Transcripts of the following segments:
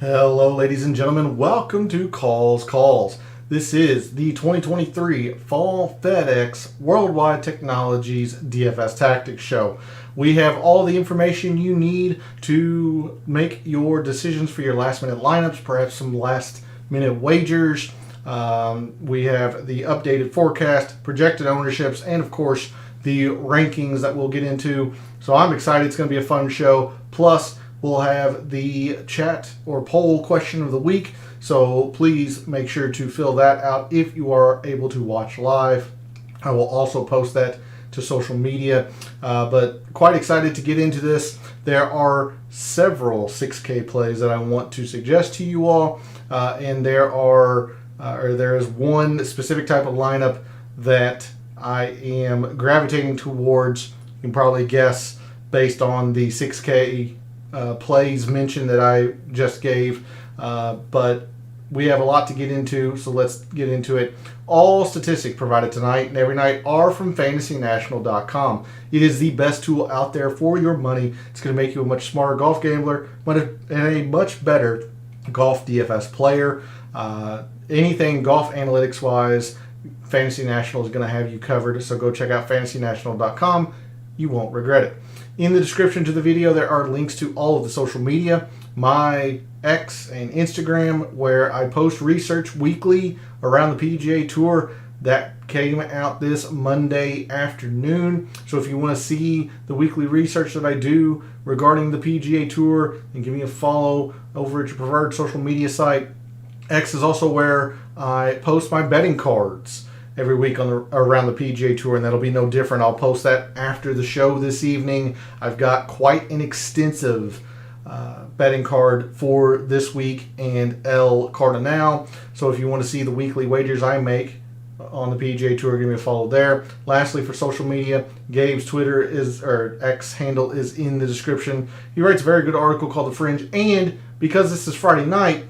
Hello, ladies and gentlemen. Welcome to Calls. This is the 2023 Fall FedEx Worldwide Technologies DFS Tactics Show. We have all the information you need to make your decisions for your last-minute lineups, perhaps some last-minute wagers. We have the updated forecast, projected ownerships, and, of course, the rankings that we'll get into. So I'm excited. It's going to be a fun show. Plus, we'll have the chat or poll question of the week, so please make sure to fill that out if you are able to watch live. I will also post that to social media, but quite excited to get into this. There are several 6K plays that I want to suggest to you all, and there is one specific type of lineup that I am gravitating towards. You can probably guess based on the 6K plays mentioned that I just gave, but we have a lot to get into, so let's get into it. All statistics provided tonight and every night are from FantasyNational.com. It is the best tool out there for your money. It's going to make you a much smarter golf gambler and a much better golf DFS player. Anything golf analytics wise, Fantasy National is going to have you covered, so go check out FantasyNational.com. You won't regret it. In the description to the video, there are links to all of the social media, my X and Instagram, where I post research weekly around the PGA Tour. That came out this Monday afternoon. So if you want to see the weekly research that I do regarding the PGA Tour, then give me a follow over at your preferred social media site. X is also where I post my betting cards every week around the PGA Tour, and that'll be no different. I'll post that after the show this evening. I've got quite an extensive betting card for this week and El Cardinal. So if you want to see the weekly wagers I make on the PGA Tour, give me a follow there. Lastly, for social media, Gabe's X handle is in the description. He writes a very good article called The Fringe, and because this is Friday night,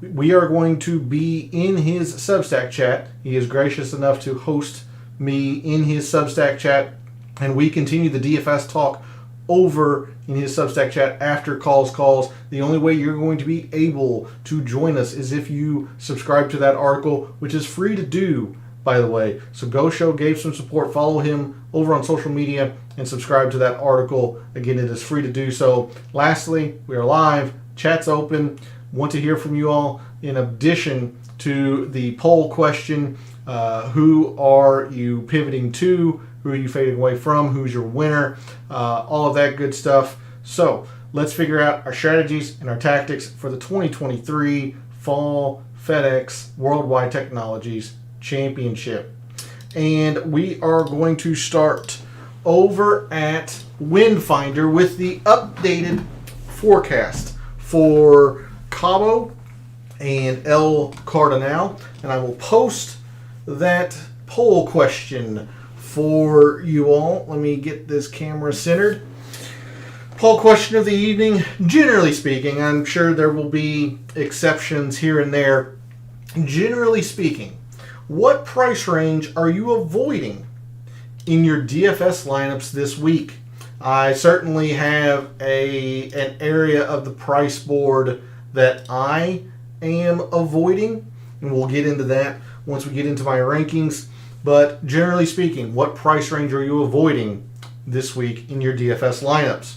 we are going to be in his Substack chat. He is gracious enough to host me in his Substack chat, and we continue the DFS talk over in his Substack chat after calls. The only way you're going to be able to join us is if you subscribe to that article, which is free to do, by the way. So go show Gabe some support. Follow him over on social media and subscribe to that article. Again, it is free to do so. Lastly, we are live. Chat's open. Want to hear from you all. In addition to the poll question, who are you pivoting to? Who are you fading away from? Who's your winner? All of that good stuff. So let's figure out our strategies and our tactics for the 2023 Fall FedEx Worldwide Technologies Championship. And we are going to start over at Windfinder with the updated forecast for Cabo and El Cardinal, and I will post that poll question for you all. Let me get this camera centered. Poll question of the evening. Generally speaking, I'm sure there will be exceptions here and there. Generally speaking, what price range are you avoiding in your DFS lineups this week? I certainly have an area of the price board that I am avoiding, and we'll get into that once we get into my rankings. But generally speaking, what price range are you avoiding this week in your DFS lineups?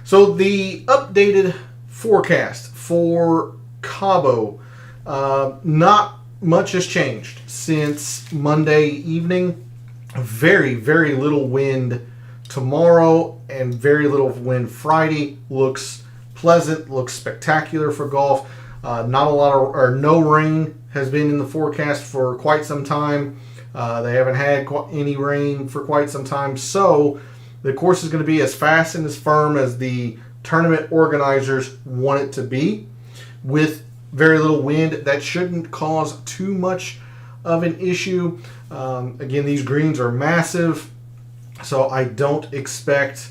So the updated forecast for Cabo, not much has changed since Monday evening. Very, very little wind tomorrow and very little wind Friday. Looks pleasant, looks spectacular for golf. Not a lot of, or no rain has been in the forecast for quite some time. They haven't had any rain for quite some time. So the course is going to be as fast and as firm as the tournament organizers want it to be, with very little wind. That shouldn't cause too much of an issue. Again, these greens are massive, so I don't expect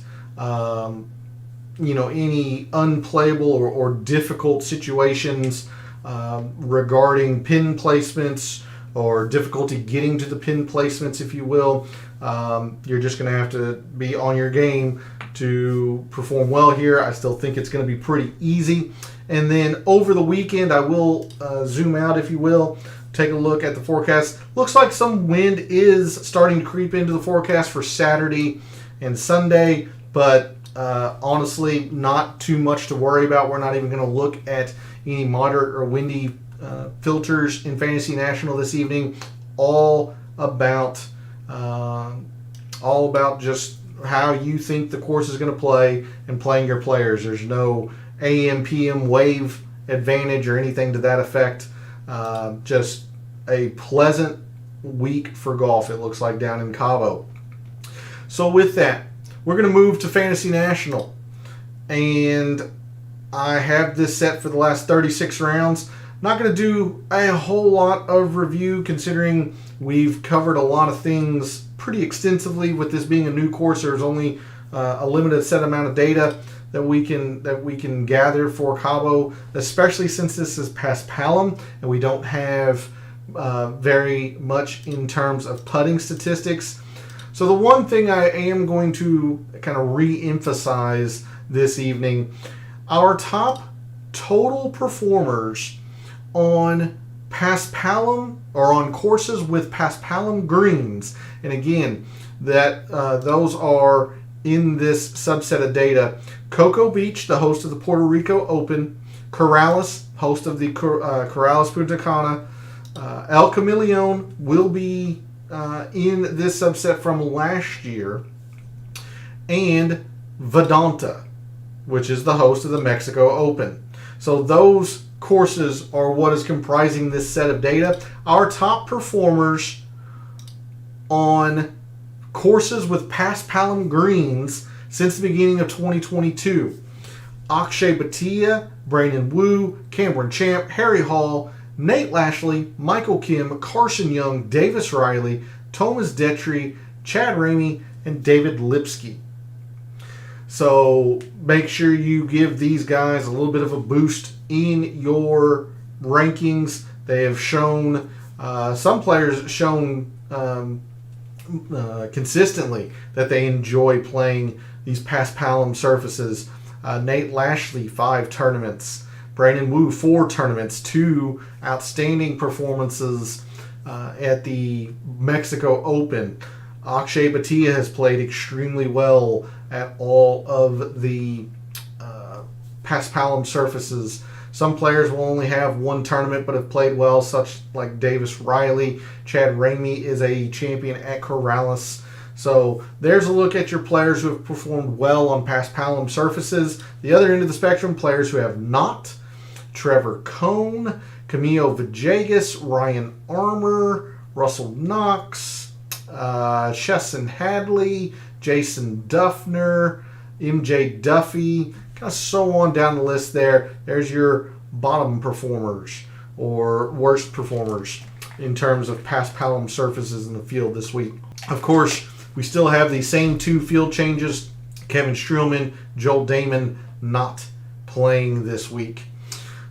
any unplayable or difficult situations regarding pin placements or difficulty getting to the pin placements, if you will. You're just going to have to be on your game to perform well here. I still think it's going to be pretty easy. And then over the weekend, I will zoom out, if you will, take a look at the forecast. Looks like some wind is starting to creep into the forecast for Saturday and Sunday, but honestly, not too much to worry about. We're not even going to look at any moderate or windy filters in Fantasy National this evening. All about just how you think the course is going to play and playing your players. There's no AM, PM wave advantage or anything to that effect. Just a pleasant week for golf, it looks like, down in Cabo. So with that, we're going to move to Fantasy National. And I have this set for the last 36 rounds. Not going to do a whole lot of review, considering we've covered a lot of things pretty extensively. With this being a new course, there's only a limited set amount of data that we can gather for Cabo, especially since this is paspalum and we don't have very much in terms of putting statistics. So the one thing I am going to kind of re-emphasize this evening, our top total performers on paspalum or on courses with paspalum greens, and again, that those are in this subset of data. Cocoa Beach, the host of the Puerto Rico Open, Corrales, host of the Corrales Punta Cana, El Camaleon will be in this subset from last year, and Vedanta, which is the host of the Mexico Open. So those courses are what is comprising this set of data. Our top performers on courses with paspalum greens since the beginning of 2022. Akshay Bhatia, Brandon Wu, Cameron Champ, Harry Hall, Nate Lashley, Michael Kim, Carson Young, Davis Riley, Thomas Detry, Chad Ramey, and David Lipsky. So make sure you give these guys a little bit of a boost in your rankings. They have shown, some players shown consistently that they enjoy playing these paspalum surfaces. Nate Lashley, 5 tournaments. Brandon Wu, 4 tournaments, 2 outstanding performances at the Mexico Open. Akshay Bhatia has played extremely well at all of the paspalum surfaces. Some players will only have 1 tournament but have played well, such like Davis Riley. Chad Ramey is a champion at Corrales. So there's a look at your players who have performed well on paspalum surfaces. The other end of the spectrum, players who have not. Trevor Cohn, Camilo Villegas, Ryan Armour, Russell Knox, Chesson Hadley, Jason Duffner, MJ Duffy, kind of so on down the list there. There's your bottom performers or worst performers in terms of paspalum surfaces in the field this week. Of course, we still have the same 2 field changes. Kevin Streelman, Joel Damon not playing this week.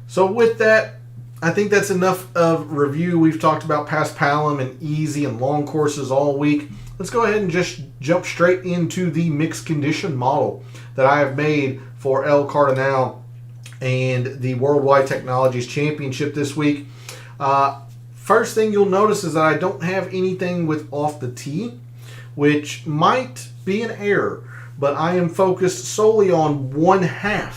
So with that, I think that's enough of review. We've talked about paspalum and easy and long courses all week. Let's go ahead and just jump straight into the mixed condition model that I have made for El Cardinal and the Worldwide Technologies Championship this week. First thing you'll notice is that I don't have anything with off the tee, which might be an error, but I am focused solely on 1/2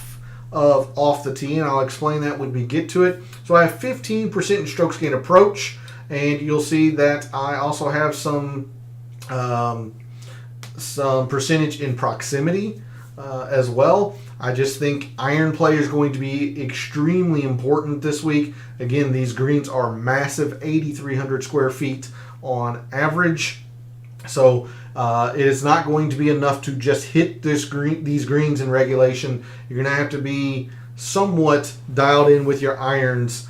of off the tee, and I'll explain that when we get to it. So I have 15% in strokes gained approach, and you'll see that I also have some percentage in proximity as well. I just think iron play is going to be extremely important this week. Again, these greens are massive, 8,300 square feet on average. So it is not going to be enough to just hit these greens in regulation. You're going to have to be somewhat dialed in with your irons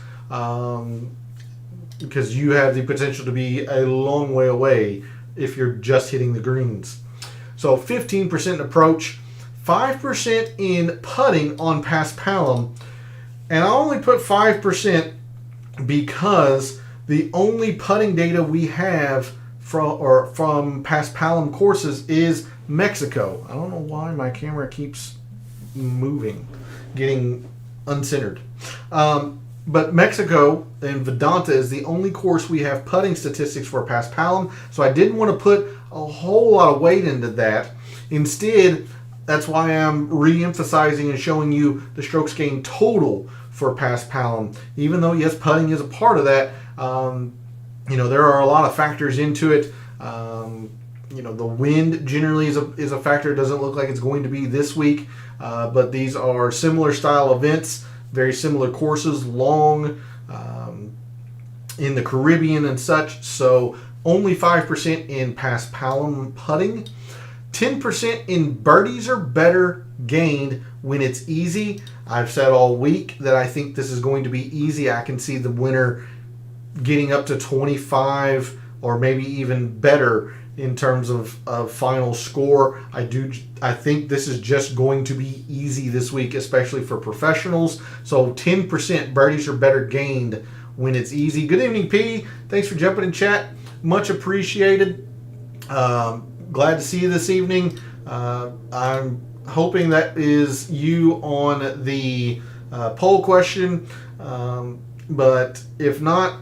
because you have the potential to be a long way away if you're just hitting the greens. So 15% approach, 5% in putting on paspalum, and I only put 5% because the only putting data we have from paspalum courses is Mexico. I don't know why my camera keeps moving, getting uncentered. But Mexico and Vedanta is the only course we have putting statistics for Paspalum, so I didn't want to put a whole lot of weight into that. Instead, that's why I'm re-emphasizing and showing you the strokes gained total for Paspalum. Even though, yes, putting is a part of that, there are a lot of factors into it. The wind generally is a factor. It doesn't look like it's going to be this week, but these are similar style events, very similar courses, long in the Caribbean and such. So only 5% in Paspalum putting. 10% in birdies or better gained when it's easy. I've said all week that I think this is going to be easy. I can see the winner getting up to 25 or maybe even better in terms of final score. I think this is just going to be easy this week, especially for professionals. So 10% birdies or better gained when it's easy. Good evening, P. Thanks for jumping in chat. Much appreciated. Glad to see you this evening. I'm hoping that is you on the poll question. But if not,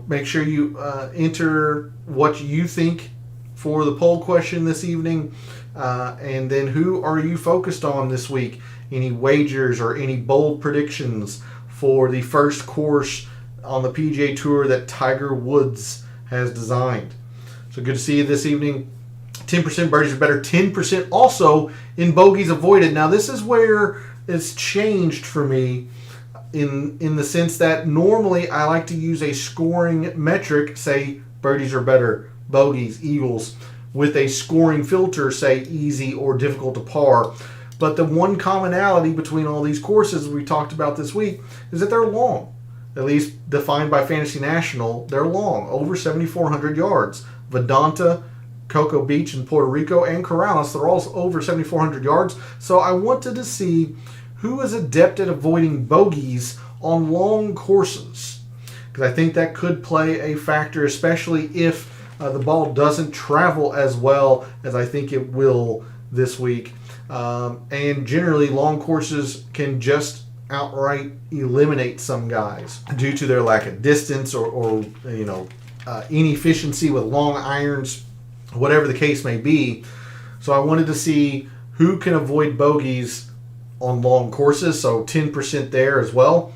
make sure you enter what you think for the poll question this evening. And then who are you focused on this week? Any wagers or any bold predictions for the first course on the PGA Tour that Tiger Woods has designed? So good to see you this evening. 10% birdies are better. 10% also in bogeys avoided. Now this is where it's changed for me in the sense that normally I like to use a scoring metric, say birdies are better, bogeys, eagles, with a scoring filter, say easy or difficult to par. But the one commonality between all these courses we talked about this week is that they're long. At least defined by Fantasy National, they're long, over 7,400 yards. Vedanta, Cocoa Beach in Puerto Rico, and Corrales, they're all over 7,400 yards. So I wanted to see who is adept at avoiding bogeys on long courses, because I think that could play a factor, especially if the ball doesn't travel as well as I think it will this week. And generally, long courses can just outright eliminate some guys due to their lack of distance or inefficiency with long irons, whatever the case may be. So I wanted to see who can avoid bogeys on long courses, so 10% there as well.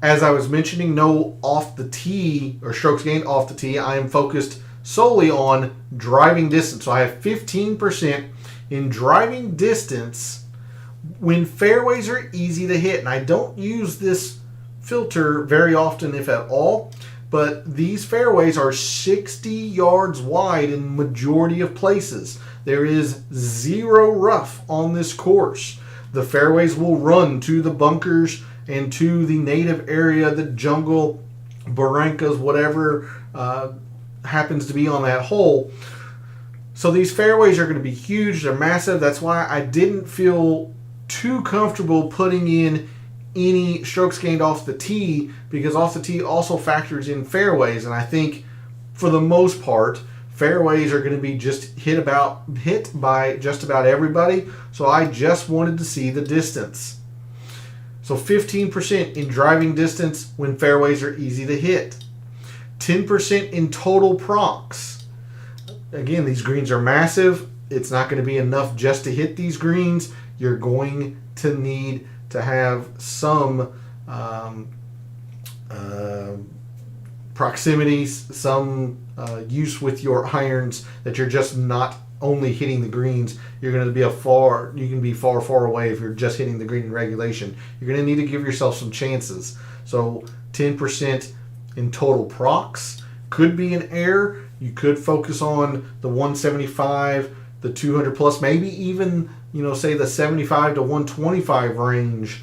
As I was mentioning, no off the tee or strokes gained off the tee. I am focused solely on driving distance. So I have 15% in driving distance when fairways are easy to hit. And I don't use this filter very often, if at all, but these fairways are 60 yards wide in majority of places. There is zero rough on this course. The fairways will run to the bunkers and to the native area, the jungle, barrancas, whatever happens to be on that hole. So these fairways are going to be huge. They're massive. That's why I didn't feel too comfortable putting in any strokes gained off the tee, because off the tee also factors in fairways. And I think for the most part, fairways are going to be just hit by just about everybody. So I just wanted to see the distance. So 15% in driving distance when fairways are easy to hit. 10% in total procs. Again, these greens are massive. It's not going to be enough just to hit these greens. You're going to need to have some proximities, some use with your irons, that you're just not only hitting the greens. You're going to be you can be far away if you're just hitting the green in regulation. You're going to need to give yourself some chances. So 10% in total procs could be an error. You could focus on the 175, the 200 plus, maybe even, say the 75 to 125 range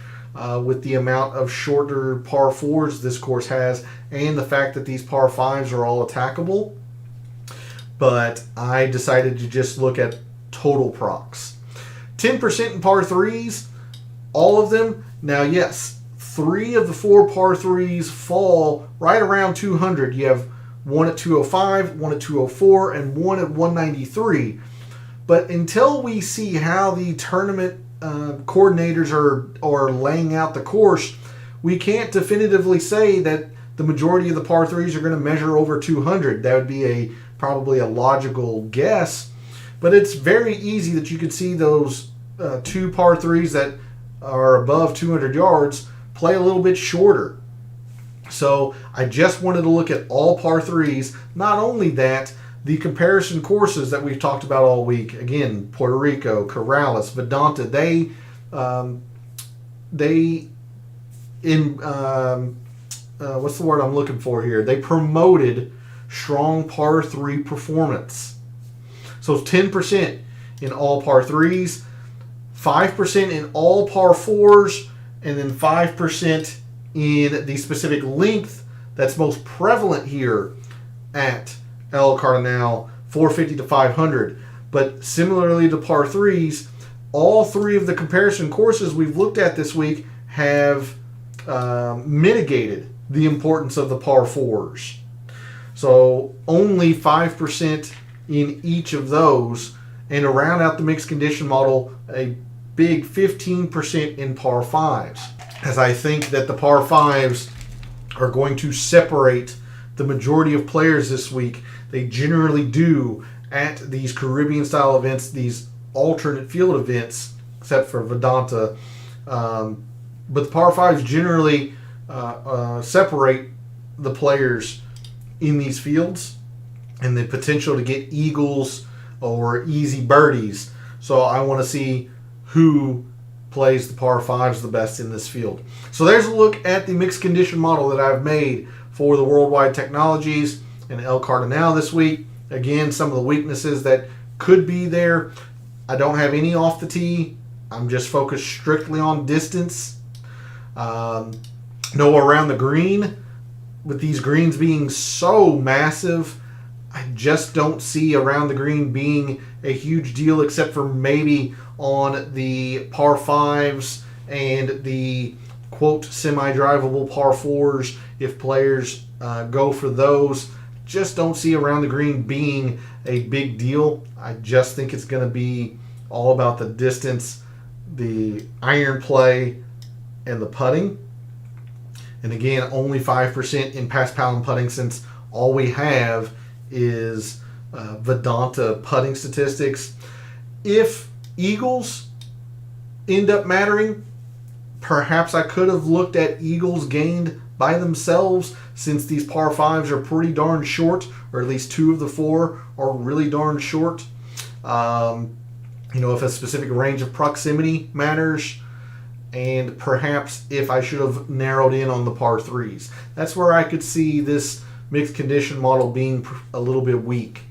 with the amount of shorter par 4s this course has and the fact that these par 5s are all attackable. But I decided to just look at total procs. 10% in par 3s, all of them. Now, yes, 3 of the 4 par 3s fall right around 200. You have one at 205, one at 204, and one at 193. But until we see how the tournament coordinators are laying out the course, we can't definitively say that the majority of the par 3s are going to measure over 200. That would be probably a logical guess, but it's very easy that you could see those 2 par 3s that are above 200 yards play a little bit shorter. So I just wanted to look at all par 3s. Not only that, the comparison courses that we've talked about all week, again, Puerto Rico, Corrales, Vedanta, what's the word I'm looking for here? They promoted strong par 3 performance. So 10% in all par 3s, 5% in all par 4s, and then 5% in the specific length that's most prevalent here at El Cardinal, 450 to 500. But similarly to par 3s, all 3 of the comparison courses we've looked at this week have mitigated the importance of the par 4s. So only 5% in each of those, and to round out the mixed condition model, a big 15% in par 5s. As I think that the par 5s are going to separate the majority of players this week. They generally do at these Caribbean style events, these alternate field events, except for Vedanta. But the par 5s generally separate the players in these fields and the potential to get eagles or easy birdies. So I want to see who plays the par 5s the best in this field. So there's a look at the mixed condition model that I've made for the Worldwide Technologies and El Cardinal this week. Again, some of the weaknesses that could be there. I don't have any off the tee. I'm just focused strictly on distance. No around the green. With these greens being so massive, I just don't see around the green being a huge deal, except for maybe on the par 5s and the quote semi-drivable par 4s if players go for those. Just don't see around the green being a big deal. I just think it's going to be all about the distance, the iron play, and the putting. And again, only 5% in pass, paddle, and putting, since all we have is Vedanta putting statistics. If eagles end up mattering, perhaps I could have looked at eagles gained by themselves, since these par 5s are pretty darn short, or at least 2 of the 4 are really darn short. If a specific range of proximity matters, and perhaps if I should have narrowed in on the par 3s. That's where I could see this mixed condition model being a little bit weak.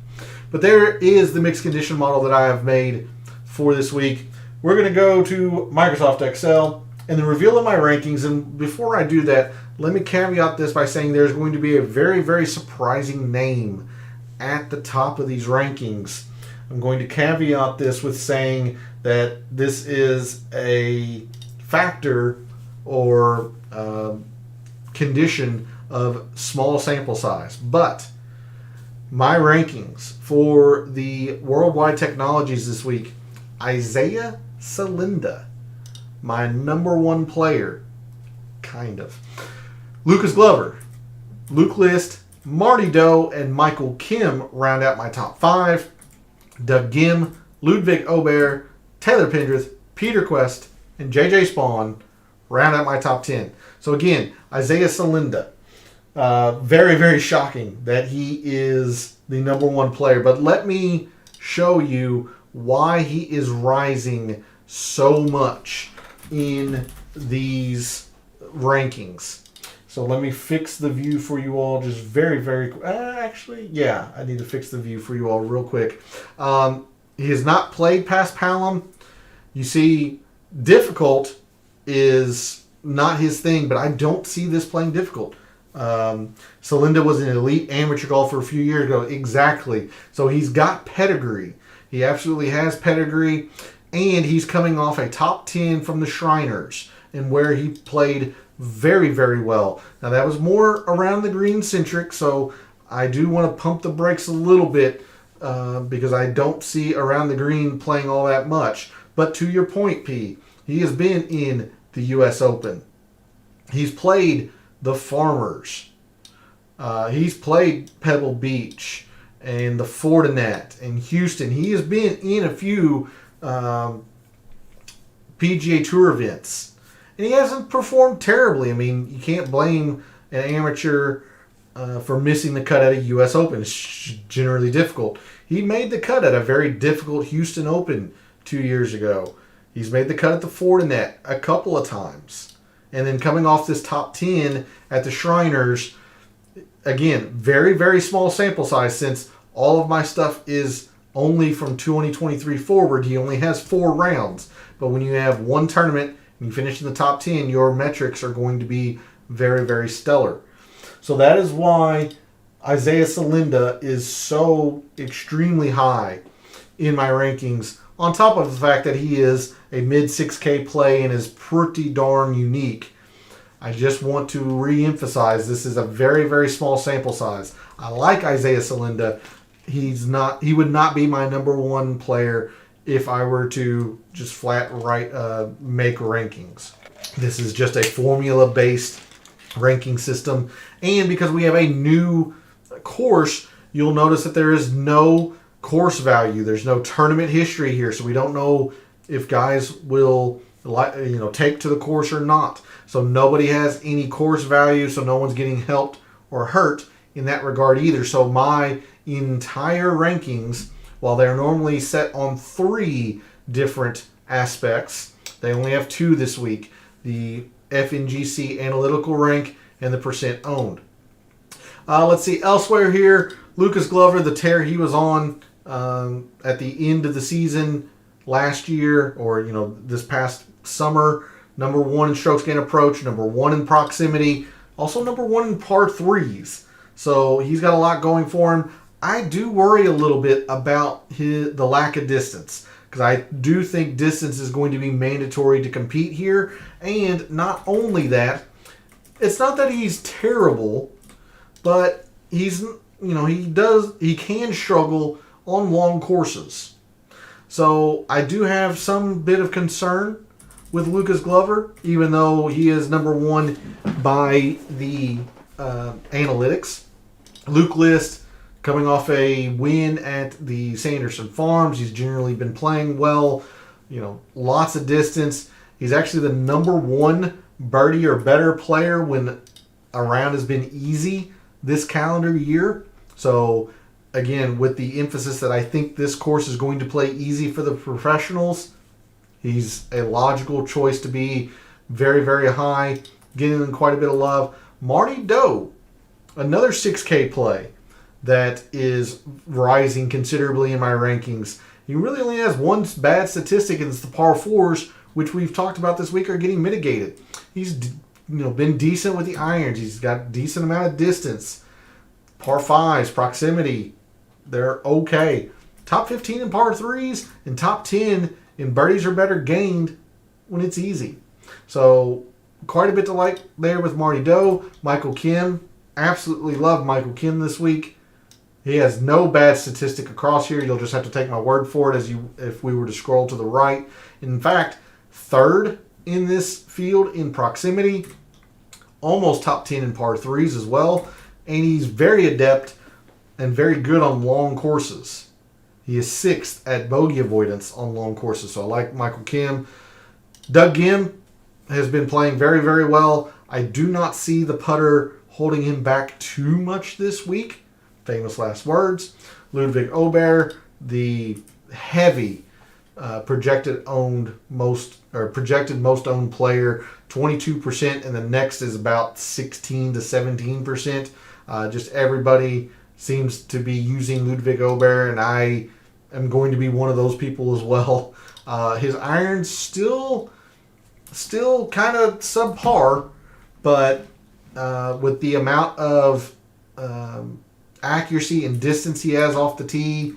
But there is the mixed condition model that I have made for this week. We're going to go to Microsoft Excel and then reveal my rankings. And before I do that, let me caveat this by saying there's going to be a very, very surprising name at the top of these rankings. I'm going to caveat this with saying that this is a factor or condition of small sample size. But my rankings for the Worldwide Technologies this week, Isaiah Salinda, my number 1 player, kind of. Lucas Glover, Luke List, Marty Doe, and Michael Kim round out my top 5. Doug Gim, Ludwig Aubert, Taylor Pendrith, Peter Quest, and JJ Spawn round out my top 10. So again, Isaiah Salinda. Very, very shocking that he is the number 1 player. But let me show you why he is rising so much in these rankings. So let me fix the view for you all just very, very quick. I need to fix the view for you all real quick. He has not played past Palom. You see, difficult is not his thing, but I don't see this playing difficult. Salinda was an elite amateur golfer a few years ago. Exactly. So he's got pedigree. He absolutely has pedigree. And he's coming off a top 10 from the Shriners, and where he played very, very well. Now, that was more around the green centric, so I do want to pump the brakes a little bit because I don't see around the green playing all that much. But to your point, P, he has been in the U.S. Open. He's played the Farmers. He's played Pebble Beach and the Fortinet and Houston. He has been in a few PGA Tour events. And he hasn't performed terribly. I mean, you can't blame an amateur for missing the cut at a U.S. Open. It's generally difficult. He made the cut at a very difficult Houston Open 2 years ago. He's made the cut at the Fortinet a couple of times. And then coming off this top 10 at the Shriners, again, very, very small sample size since all of my stuff is only from 2023 forward. He only has 4 rounds. But when you have one tournament and you finish in the top 10, your metrics are going to be very, very stellar. So that is why Isaiah Salinda is so extremely high in my rankings, on top of the fact that he is a mid 6K play and is pretty darn unique. I just want to re-emphasize this is a very, very small sample size. I like Isaiah Salinda. He would not be my number one player if I were to just flat make rankings. This is just a formula-based ranking system. And because we have a new course, you'll notice that there is no course value. There's no tournament history here, so we don't know if guys will take to the course or not. So nobody has any course value, so no one's getting helped or hurt in that regard either. So my entire rankings, while they're normally set on 3 different aspects, they only have 2 this week: the FNGC analytical rank and the percent owned. Let's see elsewhere here. Lucas Glover, the tear he was on at the end of the season last year, or this past summer, number 1 in strokes gained approach, number 1 in proximity, also number 1 in par 3s. So he's got a lot going for him. I do worry a little bit about the lack of distance, because I do think distance is going to be mandatory to compete here. And not only that, it's not that he's terrible, but he can struggle on long courses. So I do have some bit of concern with Lucas Glover, even though he is number 1 by the analytics. Luke List, coming off a win at the Sanderson Farms, he's generally been playing well. Lots of distance. He's actually the number 1 birdie or better player when a round has been easy this calendar year. So again, with the emphasis that I think this course is going to play easy for the professionals, he's a logical choice to be very, very high, getting quite a bit of love. Marty Doe, another 6K play that is rising considerably in my rankings. He really only has one bad statistic, and it's the par 4s, which we've talked about this week, are getting mitigated. He's been decent with the irons. He's got a decent amount of distance. Par 5s, proximity, they're okay. Top 15 in par 3s and top 10 in birdies or better gained when it's easy. So quite a bit to like there with Marty Doe. Michael Kim, absolutely love Michael Kim this week. He has no bad statistic across here. You'll just have to take my word for it if we were to scroll to the right. In fact, 3rd in this field in proximity, almost top 10 in par 3s as well. And he's very adept and very good on long courses. He is 6th at bogey avoidance on long courses. So I like Michael Kim. Doug Gim has been playing very, very well. I do not see the putter holding him back too much this week. Famous last words. Ludwig Aubert, the heavy projected most owned player, 22%, and the next is about 16 to 17%. Just everybody seems to be using Ludwig Aubert, and I am going to be one of those people as well. His irons still kind of subpar, but with the amount of accuracy and distance he has off the tee,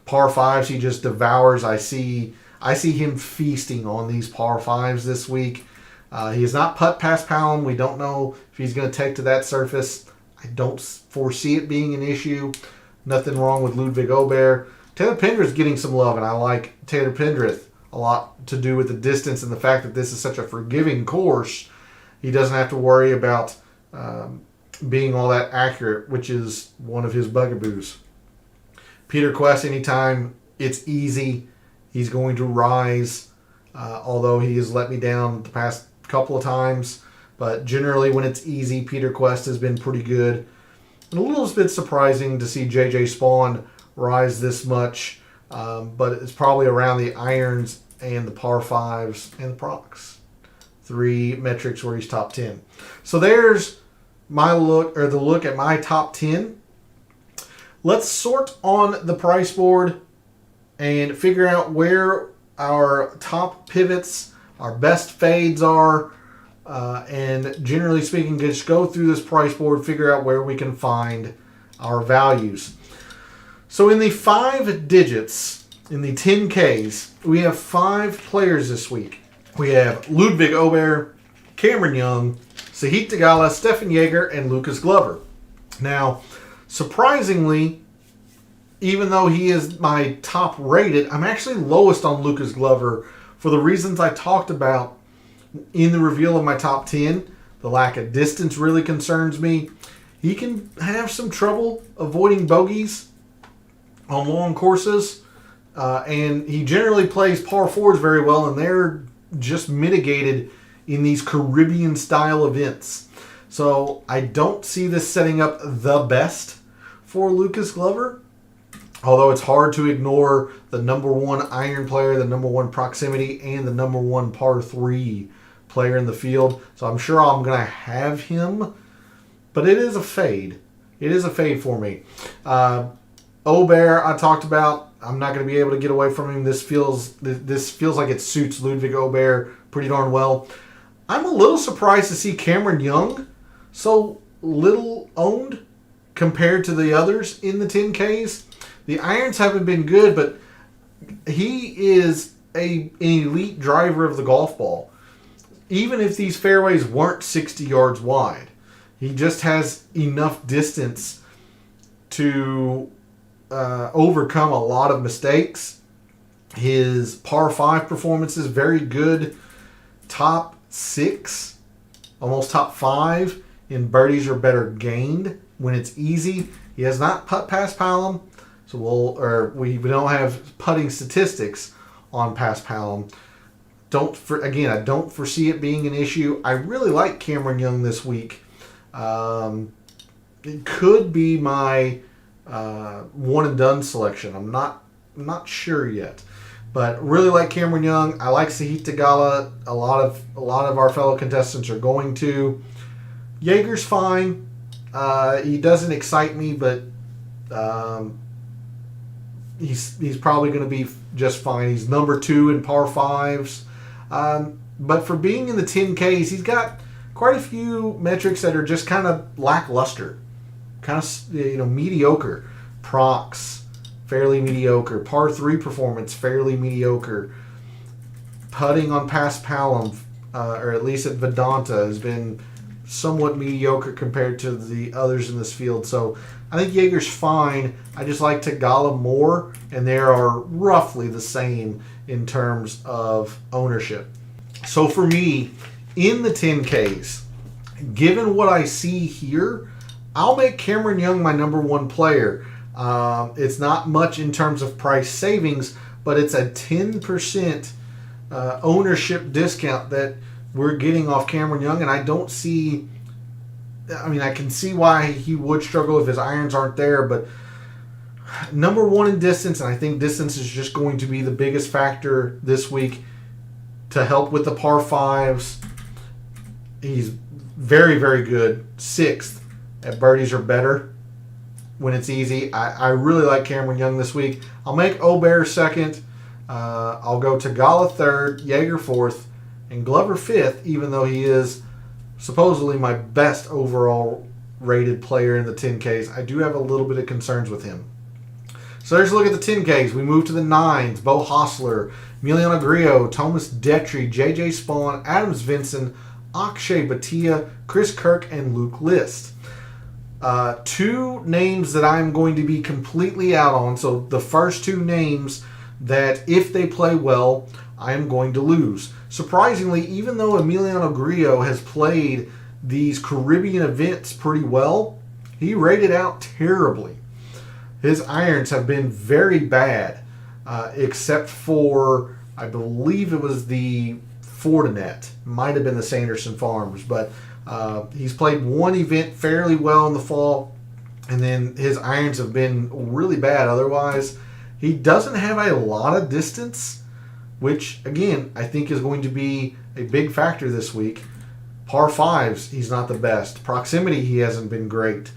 par 5s he just devours. I see him feasting on these par 5s this week. He is not putt past Palom. We don't know if he's going to take to that surface. I don't foresee it being an issue. Nothing wrong with Ludwig Aubert. Taylor Pendrith's getting some love, and I like Taylor Pendrith a lot to do with the distance and the fact that this is such a forgiving course. He doesn't have to worry about being all that accurate, which is one of his bugaboos. Peter Quest, anytime it's easy, he's going to rise, although he has let me down the past couple of times. But generally, when it's easy, Peter Quest has been pretty good. And a little bit surprising to see JJ Spawn rise this much, but it's probably around the irons and the par 5s and the procs. 3 metrics where he's top 10. So there's my look, or the look at my top 10. Let's sort on the price board and figure out where our top pivots, our best fades are, and generally speaking, just go through this price board, figure out where we can find our values. So in the 5 digits, in the 10Ks, we have 5 players this week. We have Ludwig Aubert, Cameron Young, Sahith Theegala, Stefan Jaeger, and Lucas Glover. Now, surprisingly, even though he is my top rated, I'm actually lowest on Lucas Glover for the reasons I talked about in the reveal of my top 10. The lack of distance really concerns me. He can have some trouble avoiding bogeys on long courses, and he generally plays par 4s very well, and they're just mitigated in these Caribbean style events. So I don't see this setting up the best for Lucas Glover, although it's hard to ignore the number 1 iron player, the number 1 proximity, and the number 1 par 3 player in the field. So I'm sure I'm going to have him, but it is a fade. It is a fade for me. Aubert, I talked about. I'm not going to be able to get away from him. This feels like it suits Ludwig Aubert pretty darn well. I'm a little surprised to see Cameron Young so little owned compared to the others in the 10Ks. The irons haven't been good, but he is an elite driver of the golf ball. Even if these fairways weren't 60 yards wide, he just has enough distance to overcome a lot of mistakes. His par 5 performance is very good. Top 6, almost top 5 in birdies or better gained when it's easy. He has not putt past Palom, so we don't have putting statistics on past Palom. I don't foresee it being an issue. I really like Cameron Young this week. It could be my one and done selection. I'm not sure yet, but really like Cameron Young. I like Sahith Theegala. A lot of our fellow contestants are going to. Jaeger's fine. He doesn't excite me, but he's probably going to be just fine. He's number 2 in par 5s. But for being in the 10Ks, he's got quite a few metrics that are just kind of lackluster. Kind of, mediocre. Procs, fairly mediocre. Par 3 performance, fairly mediocre. Putting on past Palom, or at least at Vedanta, has been somewhat mediocre compared to the others in this field. So I think Jaeger's fine. I just like Theegala more, and they are roughly the same in terms of ownership. So for me, in the 10Ks, given what I see here, I'll make Cameron Young my number 1 player. It's not much in terms of price savings, but it's a 10% ownership discount that we're getting off Cameron Young, and I don't see... I can see why he would struggle if his irons aren't there, but number 1 in distance, and I think distance is just going to be the biggest factor this week to help with the par 5s. He's very, very good. 6th at birdies or better when it's easy. I really like Cameron Young this week. I'll make Aubert 2nd. I'll go Theegala 3rd, Jaeger 4th, and Glover 5th, even though he is supposedly my best overall rated player in the 10Ks. I do have a little bit of concerns with him. So there's a look at the 10Ks. We move to the 9s. Bo Hostler, Emiliano Grillo, Thomas Detry, JJ Spawn, Adams Vinson, Akshay Bhatia, Chris Kirk, and Luke List. 2 names that I'm going to be completely out on. So the first 2 names that, if they play well, I am going to lose. Surprisingly, even though Emiliano Grillo has played these Caribbean events pretty well, he rated out terribly. His irons have been very bad, except for, I believe it was the Fortinet. Might have been the Sanderson Farms, but he's played one event fairly well in the fall, and then his irons have been really bad. Otherwise, he doesn't have a lot of distance, which, again, I think is going to be a big factor this week. Par 5s, he's not the best. Proximity, he hasn't been great.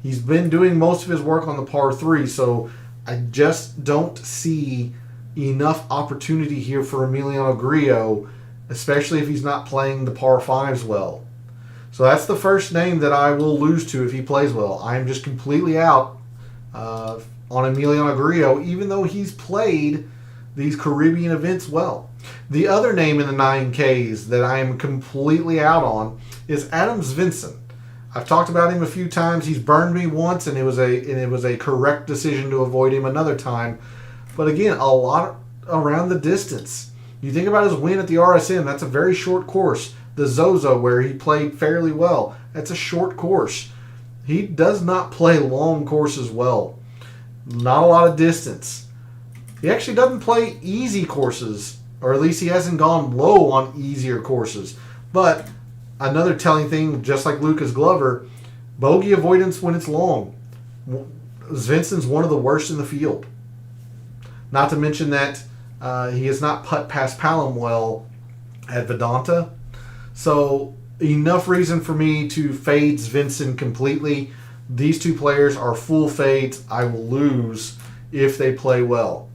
He's been doing most of his work on the par 3, so I just don't see enough opportunity here for Emiliano Grillo, especially if he's not playing the par 5s well. So that's the first name that I will lose to if he plays well. I'm just completely out on Emiliano Grillo, even though he's played these Caribbean events well. The other name in the 9Ks that I am completely out on is Adam Svensson. I've talked about him a few times. He's burned me once, and it was a correct decision to avoid him another time. But again, a lot around the distance. You think about his win at the RSM, that's a very short course. The Zozo, where he played fairly well, that's a short course. He does not play long courses well. Not a lot of distance. He actually doesn't play easy courses, or at least he hasn't gone low on easier courses. But another telling thing, just like Lucas Glover, bogey avoidance when it's long. Svensson's one of the worst in the field. Not to mention that he has not putt past Palom well at Vedanta. So enough reason for me to fade Svensson completely. These two players are full fades. I will lose if they play well.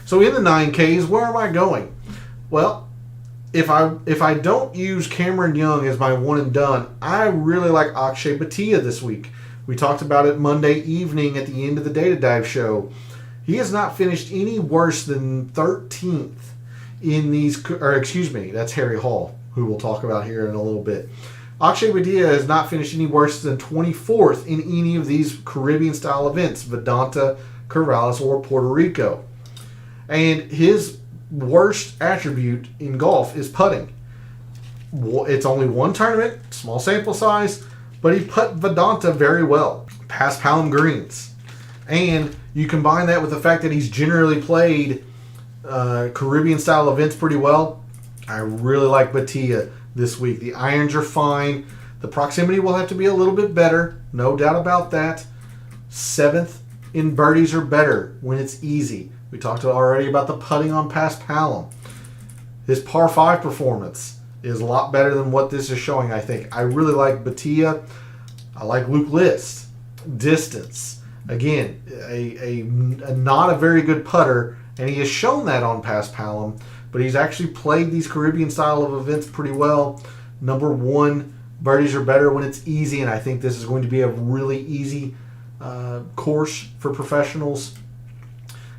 So in the 9Ks, where am I going? Well, if I don't use Cameron Young as my one and done, I really like Akshay Bhatia this week. We talked about it Monday evening at the end of the Data Dive show. He has not finished any worse than 13th in these, or excuse me, that's Harry Hall, who we'll talk about here in a little bit. Akshay Bhatia has not finished any worse than 24th in any of these Caribbean-style events, Vedanta, Corrales, or Puerto Rico. And his worst attribute in golf is putting. It's only one tournament, small sample size, but he put Vedanta very well, past Palom greens. And you combine that with the fact that he's generally played Caribbean-style events pretty well. I really like Bhatia this week. The irons are fine. The proximity will have to be a little bit better, no doubt about that. 7th in birdies or better when it's easy. We talked already about the putting on past Palom. His par 5 performance is a lot better than what this is showing, I think. I really like Bhatia. I like Luke List. Distance. Again, a not a very good putter, and he has shown that on past Palom, but he's actually played these Caribbean style of events pretty well. Number 1, birdies are better when it's easy, and I think this is going to be a really easy course for professionals.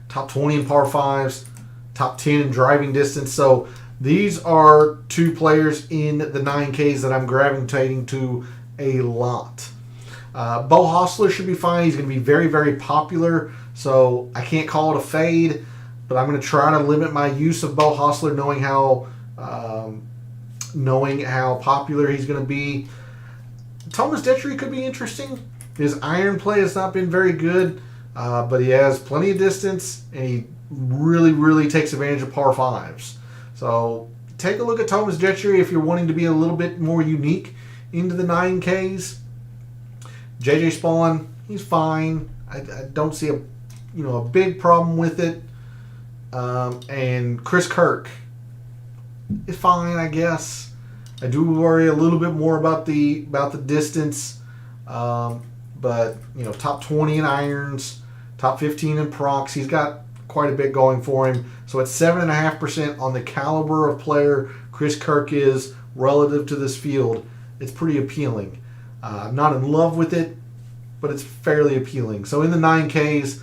Top 20 in par 5s, top 10 in driving distance. So these are two players in the 9Ks that I'm gravitating to a lot. Bo Hostler should be fine. He's going to be very, very popular, so I can't call it a fade, but I'm going to try to limit my use of Bo Hostler, knowing how popular he's going to be. Thomas Detry could be interesting. His iron play has not been very good, but he has plenty of distance, and he really, really takes advantage of par 5s. So take a look at Thomas Detry if you're wanting to be a little bit more unique into the 9Ks. JJ Spawn, he's fine. I don't see a big problem with it. And Chris Kirk is fine, I guess. I do worry a little bit more about the distance. But top 20 in irons, top 15 in procs. He's got quite a bit going for him. So at 7.5% on the caliber of player Chris Kirk is relative to this field, it's pretty appealing. I'm not in love with it, but it's fairly appealing. So in the 9Ks,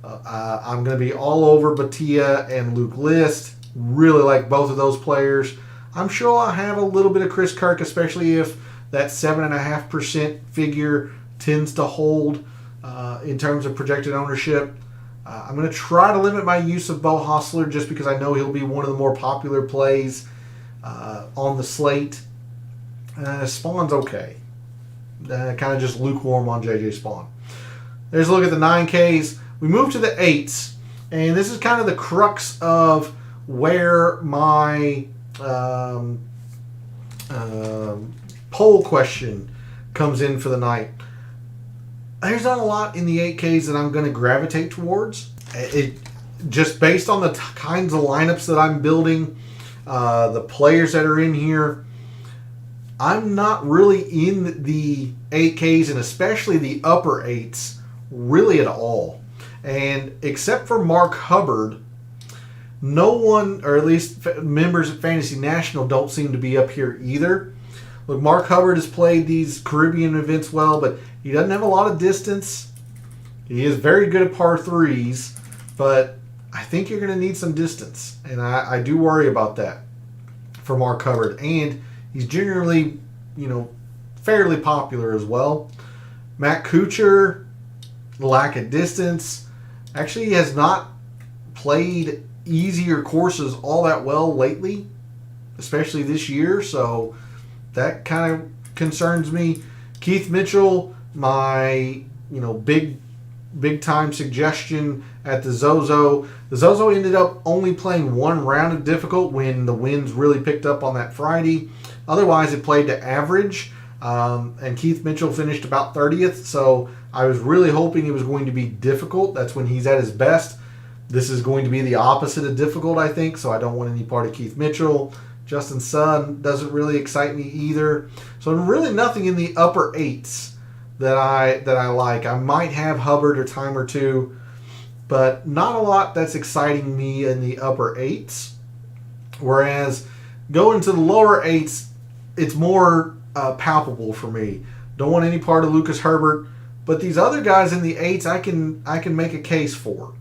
I'm going to be all over Bhatia and Luke List. Really like both of those players. I'm sure I'll have a little bit of Chris Kirk, especially if that 7.5% figure tends to hold in terms of projected ownership. I'm going to try to limit my use of Bo Hostler just because I know he'll be one of the more popular plays on the slate. Spawn's okay. Kind of just lukewarm on JJ Spawn. There's a look at the 9Ks. We move to the 8s, and this is kind of the crux of where my poll question comes in for the night. There's not a lot in the 8Ks that I'm going to gravitate towards. Just based on the kinds of lineups that I'm building, the players that are in here, I'm not really in the 8Ks and especially the upper 8s really at all. And except for Mark Hubbard, no one, or at least members of Fantasy National, don't seem to be up here either. Look, Mark Hubbard has played these Caribbean events well, but he doesn't have a lot of distance. He is very good at par 3s, but I think you're going to need some distance. And I do worry about that for Mark Hubbard. And he's generally, fairly popular as well. Matt Kuchar, lack of distance. Actually, he has not played easier courses all that well lately, especially this year. So that kind of concerns me. Keith Mitchell, my big time suggestion at the Zozo. The Zozo ended up only playing one round of difficult when the winds really picked up on that Friday. Otherwise, it played to average, and Keith Mitchell finished about 30th. So I was really hoping it was going to be difficult. That's when he's at his best. This is going to be the opposite of difficult, I think. So I don't want any part of Keith Mitchell. Justin Sun doesn't really excite me either. So really nothing in the upper 8s that I like. I might have Hubbard or time or two, but not a lot that's exciting me in the upper 8s. Whereas going to the lower 8s, it's more palpable for me. Don't want any part of Lucas Herbert, but these other guys in the 8s, I can make a case for.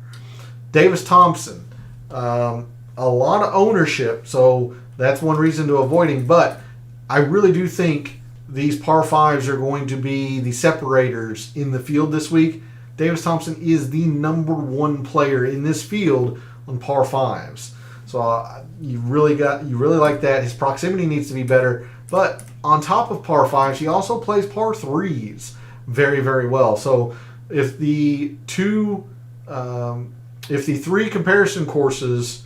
Davis Thompson, a lot of ownership, so that's one reason to avoid him. But I really do think these par 5s are going to be the separators in the field this week. Davis Thompson is the number one player in this field on par 5s. So you really like that. His proximity needs to be better. But on top of par 5s, he also plays par 3s very, very well. So if the three comparison courses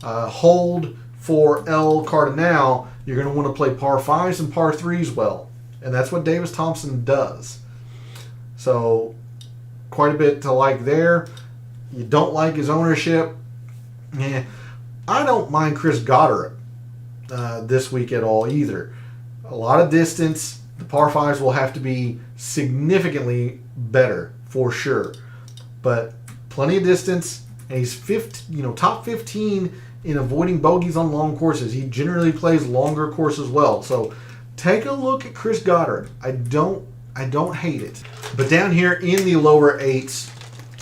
hold for El Cardinal, you're going to want to play par 5s and par 3s well. And that's what Davis Thompson does. So quite a bit to like there. You don't like his ownership. Yeah, I don't mind Chris Goddard this week at all either. A lot of distance. The par 5s will have to be significantly better for sure. But plenty of distance. And he's top 15 in avoiding bogeys on long courses. He generally plays longer courses well. So take a look at Chris Goddard. I don't hate it. But down here in the lower 8s,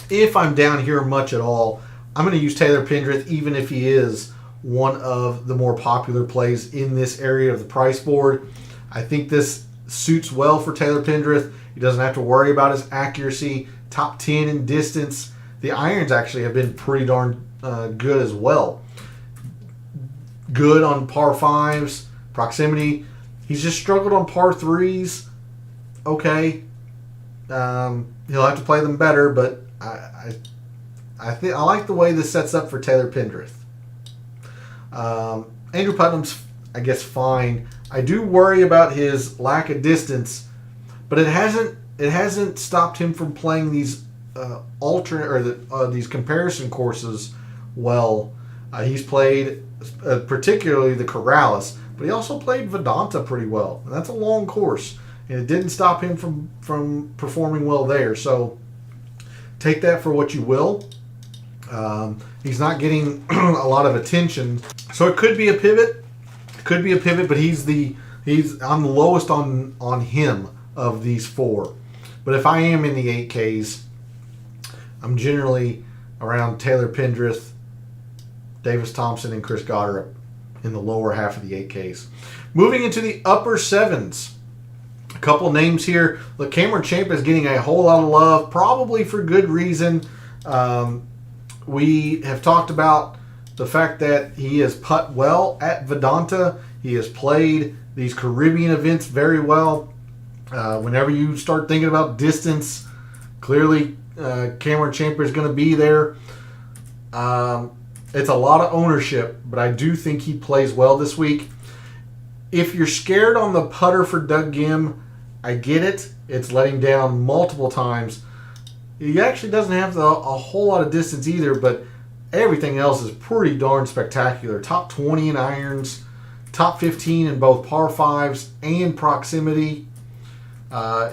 if I'm down here much at all, I'm going to use Taylor Pendrith, even if he is one of the more popular plays in this area of the price board. I think this suits well for Taylor Pendrith. He doesn't have to worry about his accuracy. Top 10 in distance. The irons actually have been pretty darn good as well. Good on par 5s. Proximity. He's just struggled on par 3s. Okay. He'll have to play them better, but I think I like the way this sets up for Taylor Pendrith. Andrew Putnam's, I guess, fine. I do worry about his lack of distance, but it hasn't stopped him from playing these these comparison courses well. He's played particularly the Corrales, but he also played Vedanta pretty well, and that's a long course, and it didn't stop him from performing well there. So take that for what you will. He's not getting a lot of attention, so it could be a pivot. But I'm the lowest on him of these four. But if I am in the 8Ks, I'm generally around Taylor Pendrith, Davis Thompson, and Chris Goddard in the lower half of the 8Ks. Moving into the upper 7s. A couple names here. Look, Cameron Champ is getting a whole lot of love, probably for good reason. We have talked about the fact that he has putt well at Vedanta. He has played these Caribbean events very well. Whenever you start thinking about distance, clearly Cameron Champion is going to be there. It's a lot of ownership, but I do think he plays well this week. If you're scared on the putter for Doug Gim, I get it. It's letting down multiple times. He actually doesn't have a whole lot of distance either, but everything else is pretty darn spectacular. Top 20 in irons, top 15 in both par 5s and proximity.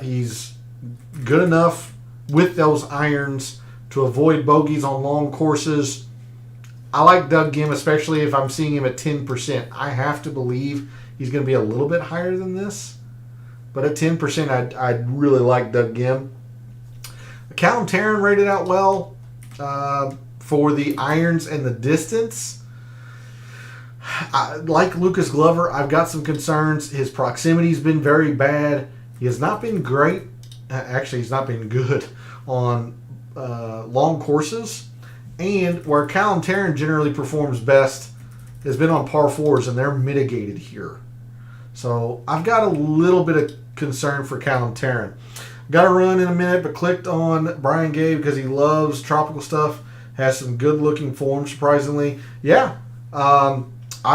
He's good enough with those irons to avoid bogeys on long courses. I like Doug Gim, especially if I'm seeing him at 10%. I have to believe he's going to be a little bit higher than this. But at 10%, I'd really like Doug Gim. Callum Tarrant rated out well for the irons and the distance. Like Lucas Glover, I've got some concerns. His proximity's been very bad. He has not been great. Actually, he's not been good on long courses. And where Callum Tarrant generally performs best has been on par 4s, and they're mitigated here. So I've got a little bit of concern for Callum Tarrant. Got to run in a minute, but clicked on Brian Gay because he loves tropical stuff. Has some good looking form, surprisingly. Yeah, I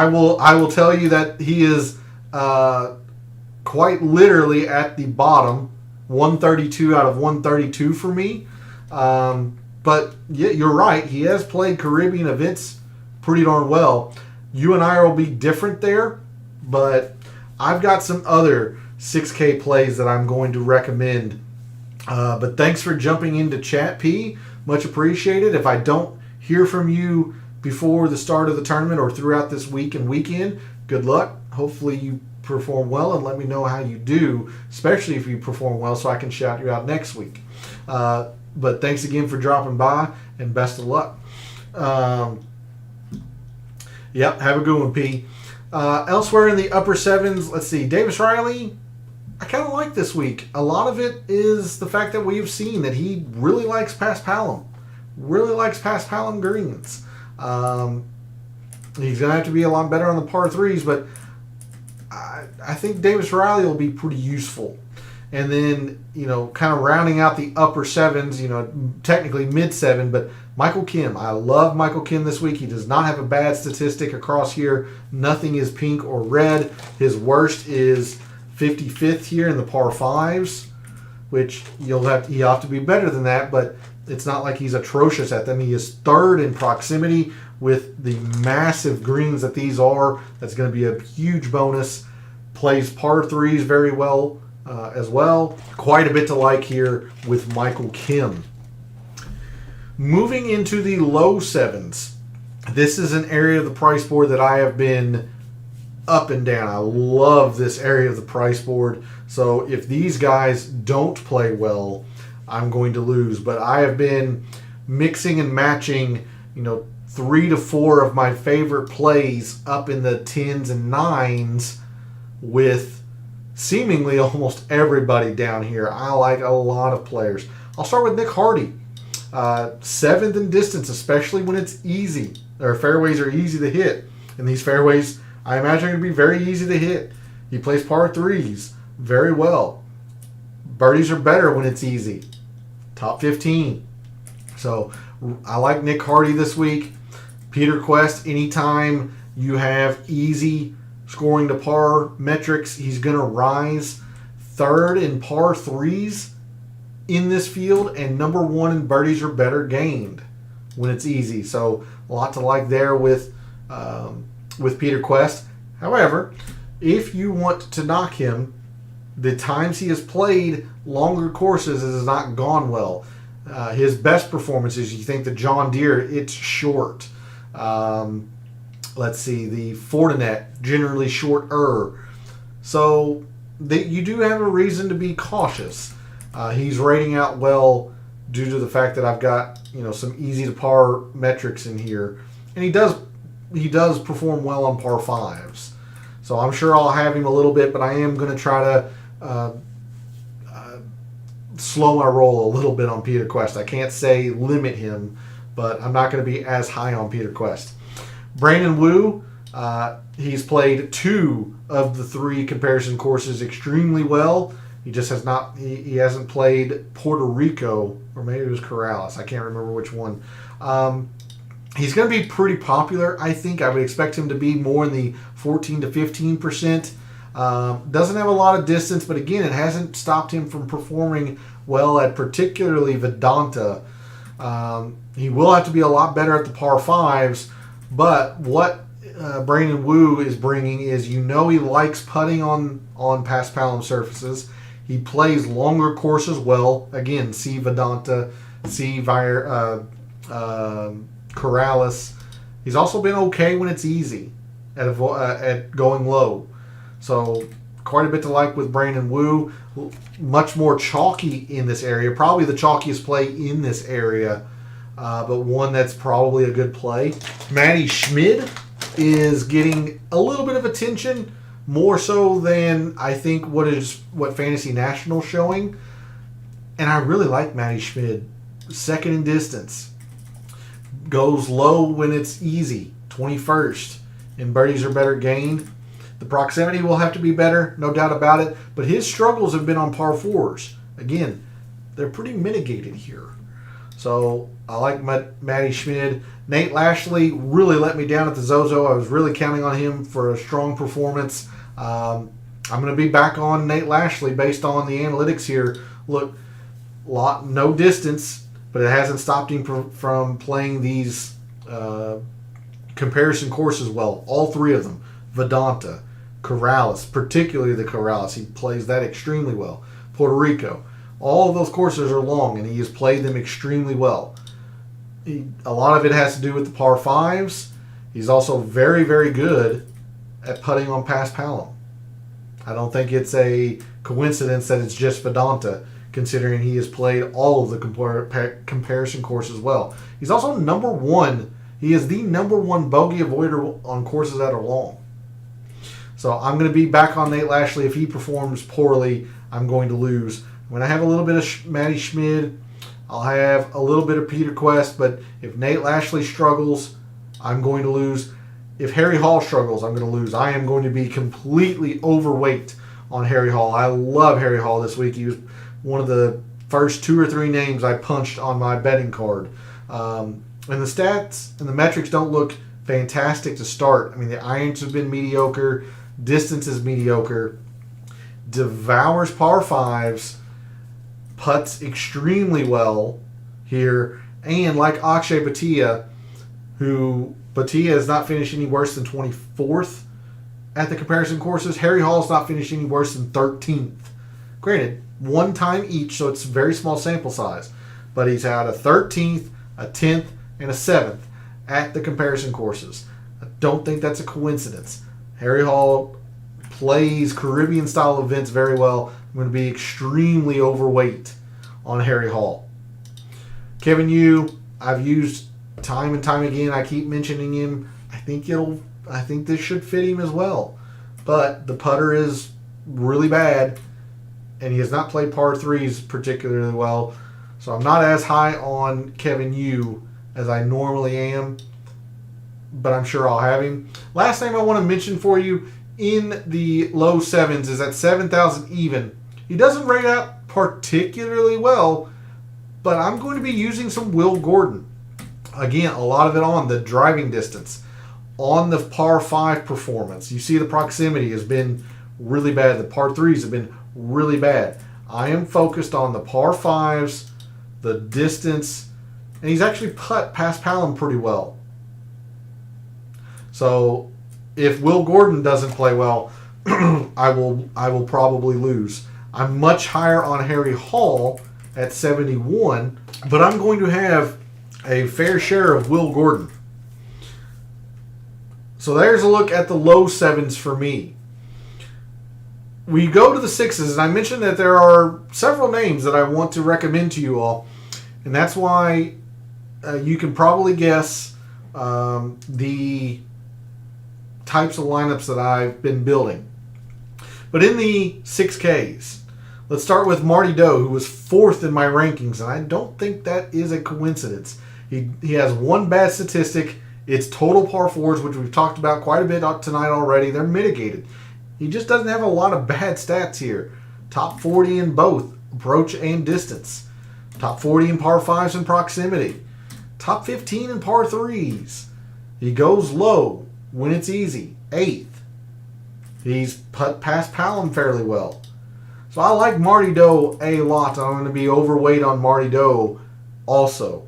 will tell you that he is quite literally at the bottom, 132 out of 132 for me. But yeah, you're right. He has played Caribbean events pretty darn well. You and I will be different there, but I've got some other 6K plays that I'm going to recommend. But thanks for jumping into chat, P. Much appreciated. If I don't hear from you before the start of the tournament or throughout this week and weekend, good luck. Hopefully you perform well, and let me know how you do, especially if you perform well, so I can shout you out next week. But thanks again for dropping by, and best of luck. Yep, have a good one, P. Elsewhere in the upper sevens, let's see. Davis Riley, I kind of like this week. A lot of it is the fact that we've seen that he really likes Paspalum. Really likes Paspalum greens. He's going to have to be a lot better on the par 3s, but I think Davis Riley will be pretty useful. And then, kind of rounding out the upper sevens, technically mid-7, but Michael Kim. I love Michael Kim this week. He does not have a bad statistic across here. Nothing is pink or red. His worst is 55th here in the par 5s, which he'll have to be better than that, but it's not like he's atrocious at them. He is 3rd in proximity with the massive greens that these are. That's going to be a huge bonus. Plays par 3s very well as well. Quite a bit to like here with Michael Kim. Moving into the low 7s. This is an area of the price board that I have been up and down. I love this area of the price board. So if these guys don't play well, I'm going to lose. But I have been mixing and matching, 3 to 4 of my favorite plays up in the 10s and 9s with seemingly almost everybody down here. I like a lot of players. I'll start with Nick Hardy. 7th in distance, especially when it's easy, or fairways are easy to hit. And these fairways, I imagine, are going to be very easy to hit. He plays par 3s very well. Birdies are better when it's easy. Top 15. So I like Nick Hardy this week. Peter Quest, anytime you have easy scoring to par metrics, he's going to rise. 3rd in par 3s in this field, and number 1 in birdies are better gained when it's easy. So a lot to like there with Peter Quest. However, if you want to knock him, the times he has played longer courses, it has not gone well. His best performances, you think the John Deere, it's short. Let's see, the Fortinet, generally shorter. So you do have a reason to be cautious. He's rating out well due to the fact that I've got some easy to par metrics in here, and he does perform well on par 5s. So I'm sure I'll have him a little bit, but I am going to try to slow my roll a little bit on Peter Quest. I can't say limit him, but I'm not going to be as high on Peter Quest. Brandon Wu, he's played 2 of the 3 comparison courses extremely well. He just has not. He hasn't played Puerto Rico, or maybe it was Corrales. I can't remember which one. He's going to be pretty popular, I think. I would expect him to be more in the 14 to 15%. Doesn't have a lot of distance, but again, it hasn't stopped him from performing well at particularly Vedanta. He will have to be a lot better at the par 5s, but what Brandon Wu is bringing is, he likes putting on past palm surfaces. He plays longer courses well. Again, see Vedanta, see Corrales. He's also been okay when it's easy at going low. So quite a bit to like with Brandon Wu. Much more chalky in this area. Probably the chalkiest play in this area, but one that's probably a good play. Matty Schmid is getting a little bit of attention, more so than I think what Fantasy National's showing. And I really like Matty Schmid. Second in distance. Goes low when it's easy. 21st. And birdies are better gained. The proximity will have to be better, no doubt about it. But his struggles have been on par 4s. Again, they're pretty mitigated here. So I like Matty Schmid. Nate Lashley really let me down at the Zozo. I was really counting on him for a strong performance. I'm going to be back on Nate Lashley based on the analytics here. Look, no distance, but it hasn't stopped him from playing these comparison courses well. All 3 of them. Vedanta, Corrales, particularly the Corrales. He plays that extremely well. Puerto Rico. All of those courses are long, and he has played them extremely well. A lot of it has to do with the par 5s. He's also very, very good at putting on past palm. I don't think it's a coincidence that it's just Vedanta, considering he has played all of the comparison courses well. He's also number 1. He is the number 1 bogey avoider on courses that are long. So I'm going to be back on Nate Lashley. If he performs poorly, I'm going to lose. When I have a little bit of Matty Schmid, I'll have a little bit of Peter Quest, but if Nate Lashley struggles, I'm going to lose. If Harry Hall struggles, I'm going to lose. I am going to be completely overweight on Harry Hall. I love Harry Hall this week. He was one of the first 2 or 3 names I punched on my betting card. And the stats and the metrics don't look fantastic to start. I mean, the irons have been mediocre. Distance is mediocre. Devours par 5s. Putts extremely well here. And like Akshay Bhatia, Bhatia is not finished any worse than 24th at the comparison courses. Harry Hall's not finished any worse than 13th. Granted, 1 time each, so it's a very small sample size. But he's had a 13th, a 10th, and a 7th at the comparison courses. I don't think that's a coincidence. Harry Hall plays Caribbean-style events very well. I'm going to be extremely overweight on Harry Hall. Kevin Yu, I've used time and time again. I keep mentioning him. I think this should fit him as well. But the putter is really bad, and he has not played par 3s particularly well. So I'm not as high on Kevin Yu as I normally am, but I'm sure I'll have him. Last name I want to mention for you in the low 7s is at 7,000 even. He doesn't rate out particularly well, but I'm going to be using some Will Gordon. Again, a lot of it on the driving distance, on the par 5 performance. You see the proximity has been really bad. The par 3s have been really bad. I am focused on the par 5s, the distance, and he's actually put past Palom pretty well. So if Will Gordon doesn't play well, I will probably lose. I'm much higher on Harry Hall at 71, but I'm going to have a fair share of Will Gordon. So there's a look at the low 7s for me. We go to the 6s, and I mentioned that there are several names that I want to recommend to you all, and that's why you can probably guess the types of lineups that I've been building. But in the 6Ks, Let's start with Marty Doe, who was 4th in my rankings, and I don't think that is a coincidence. He has one bad statistic. It's total par fours, which we've talked about quite a bit tonight already. They're mitigated. He just doesn't have a lot of bad stats here. Top 40 in both approach and distance. Top 40 in par 5s and proximity. Top 15 in par 3s. He goes low when it's easy. 8th. He's put past Palom fairly well. So I like Marty Doe a lot. I'm going to be overweight on Marty Doe also.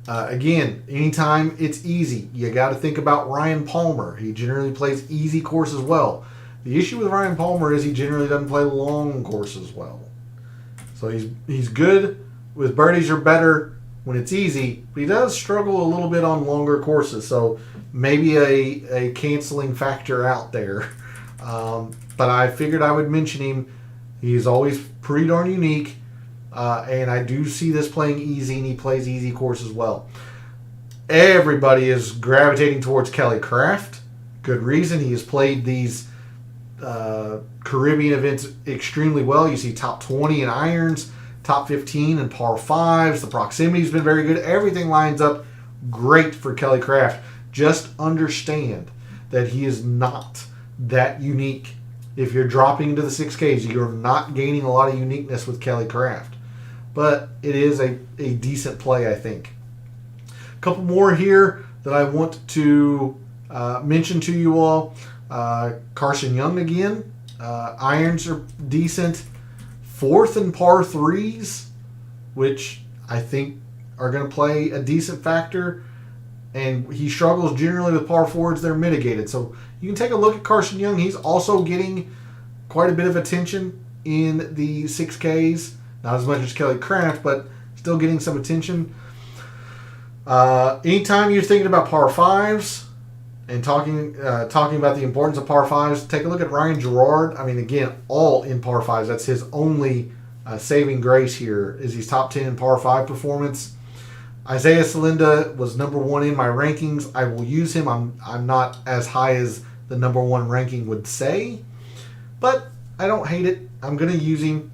Again, anytime it's easy, you got to think about Ryan Palmer. He generally plays easy courses well. The issue with Ryan Palmer is he generally doesn't play long courses well. So he's good with birdies or better when it's easy, but he does struggle a little bit on longer courses. So maybe a canceling factor out there. But I figured I would mention him. He's always pretty darn unique. And I do see this playing easy, and he plays easy courses well. Everybody is gravitating towards Kelly Craft. Good reason. He has played these Caribbean events extremely well. You see top 20 in irons, top 15 in par 5s. The proximity's been very good. Everything lines up great for Kelly Craft. Just understand that he is not that unique. If you're dropping into the 6Ks, you're not gaining a lot of uniqueness with Kelly Craft. But it is a decent play, I think. A couple more here that I want to mention to you all. Carson Young again. Irons are decent. 4th in par 3s, which I think are going to play a decent factor. And he struggles generally with par 4s. They're mitigated. So you can take a look at Carson Young. He's also getting quite a bit of attention in the 6Ks. Not as much as Kelly Craft, but still getting some attention. Anytime you're thinking about par 5s and talking about the importance of par 5s, take a look at Ryan Gerard. I mean, again, all in par 5s. That's his only saving grace here is he's top 10 in par 5 performance. Isaiah Salinda was number 1 in my rankings. I will use him. I'm not as high as the number 1 ranking would say, but I don't hate it. I'm going to use him.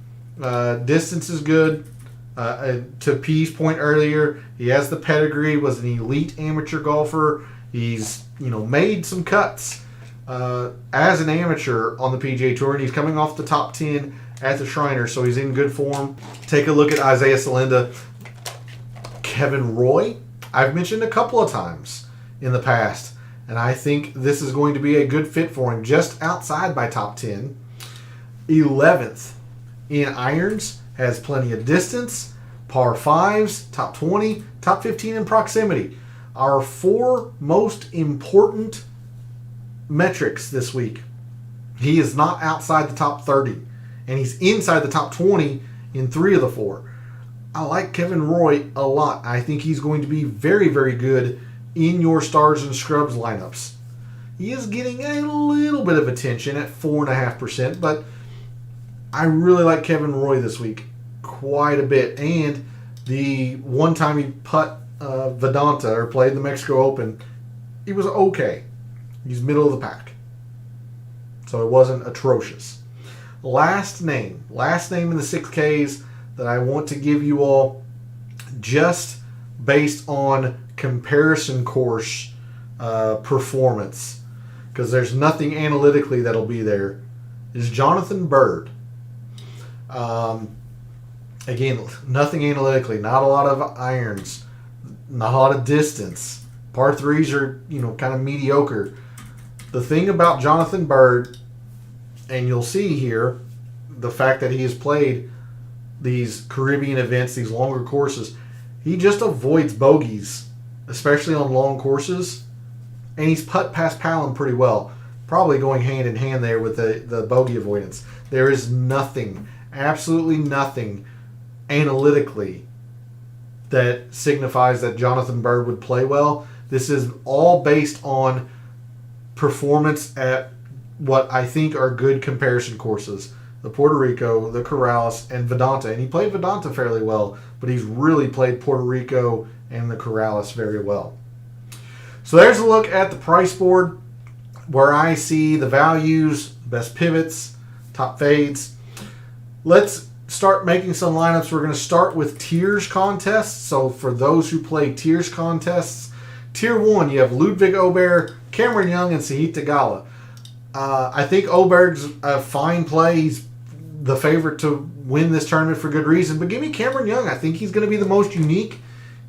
Distance is good. To P's point earlier, he has the pedigree, was an elite amateur golfer. He's made some cuts as an amateur on the PGA Tour, and he's coming off the top 10 at the Shriners, so he's in good form. Take a look at Isaiah Salinda. Kevin Roy, I've mentioned a couple of times in the past, and I think this is going to be a good fit for him. Just outside by top 10. 11th in irons, has plenty of distance, par 5s, top 20, top 15 in proximity. Our 4 most important metrics this week. He is not outside the top 30, and he's inside the top 20 in 3 of the 4. I like Kevin Roy a lot. I think he's going to be very, very good in your stars and scrubs lineups. He is getting a little bit of attention at 4.5%, but I really like Kevin Roy this week quite a bit. And the one time he putt Vedanta or played the Mexico Open, he was okay. He's middle of the pack. So it wasn't atrocious. Last name in the 6Ks that I want to give you all just based on comparison course performance, because there's nothing analytically that'll be there, is Jonathan Bird. Again, nothing analytically, not a lot of irons, not a lot of distance. Par 3s are, kind of mediocre. The thing about Jonathan Bird, and you'll see here, the fact that he has played these Caribbean events, these longer courses, he just avoids bogeys, especially on long courses, and he's putt past Palom pretty well, probably going hand in hand there with the bogey avoidance. There is nothing, absolutely nothing analytically that signifies that Jonathan Bird would play well. This is all based on performance at what I think are good comparison courses. The Puerto Rico, the Corrales, and Vedanta. And he played Vedanta fairly well, but he's really played Puerto Rico and the Corrales very well. So there's a look at the price board where I see the values, best pivots, top fades. Let's start making some lineups. We're going to start with tiers contests. So for those who play tiers contests, tier 1, you have Ludwig Oberg, Cameron Young, and Sahith Theegala. I think Oberg's a fine play. He's the favorite to win this tournament for good reason. But give me Cameron Young. I think he's going to be the most unique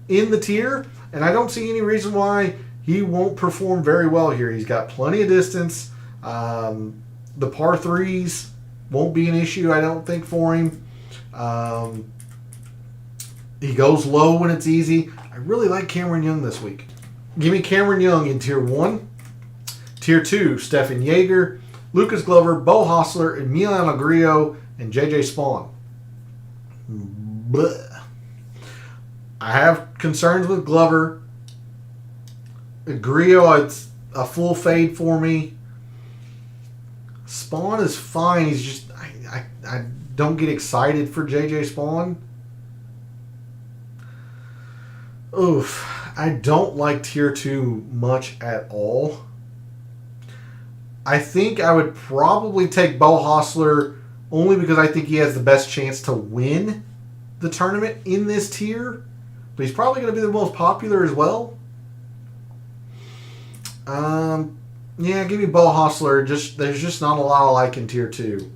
in the tier. And I don't see any reason why he won't perform very well here. He's got plenty of distance. The par 3s won't be an issue, I don't think, for him. He goes low when it's easy. I really like Cameron Young this week. Give me Cameron Young in tier 1. Tier 2, Stefan Jaeger, Lucas Glover, Bo Hostler, Emiliano Grillo, and JJ Spawn. Blech. I have concerns with Glover. Grillo, it's a full fade for me. Spawn is fine. He's just I don't get excited for JJ Spawn. Oof. I don't like tier 2 much at all. I think I would probably take Bo Hostler only because I think he has the best chance to win the tournament in this tier. But he's probably going to be the most popular as well. Yeah, give me Bo Hostler. There's just not a lot I like in tier 2.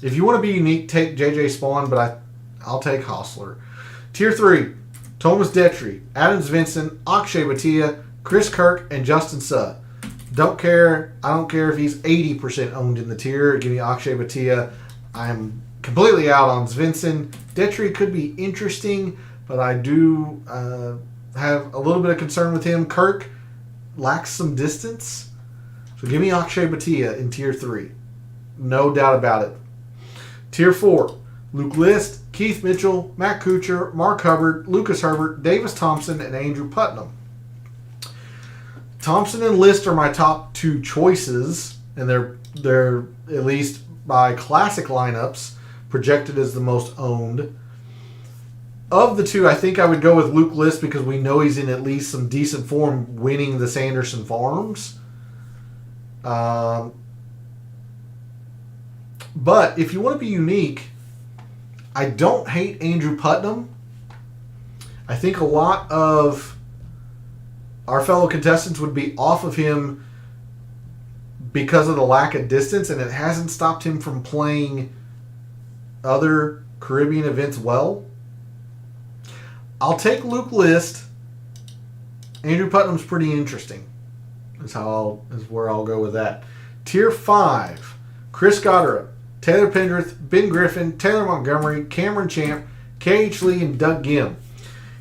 If you want to be unique, take JJ Spawn, but I'll take Hostler. Tier 3, Thomas Detry, Adam Svensson, Akshay Bhatia, Chris Kirk, and Justin Suh. Don't care. I don't care if he's 80% owned in the tier. Give me Akshay Bhatia. I'm completely out on Svensson. Detry could be interesting, but I do have a little bit of concern with him. Kirk lacks some distance. So give me Akshay Bhatia in tier 3. No doubt about it. Tier 4, Luke List, Keith Mitchell, Matt Kuchar, Mark Hubbard, Lucas Herbert, Davis Thompson, and Andrew Putnam. Thompson and List are my top 2 choices, and they're at least by classic lineups projected as the most owned. Of the 2, I think I would go with Luke List because we know he's in at least some decent form winning the Sanderson Farms. But if you want to be unique, I don't hate Andrew Putnam. I think a lot of our fellow contestants would be off of him because of the lack of distance, and it hasn't stopped him from playing other Caribbean events well. I'll take Luke List. Andrew Putnam's pretty interesting. Is where I'll go with that. Tier 5, Chris Goddard, Taylor Pendrith, Ben Griffin, Taylor Montgomery, Cameron Champ, K.H. Lee, and Doug Gim.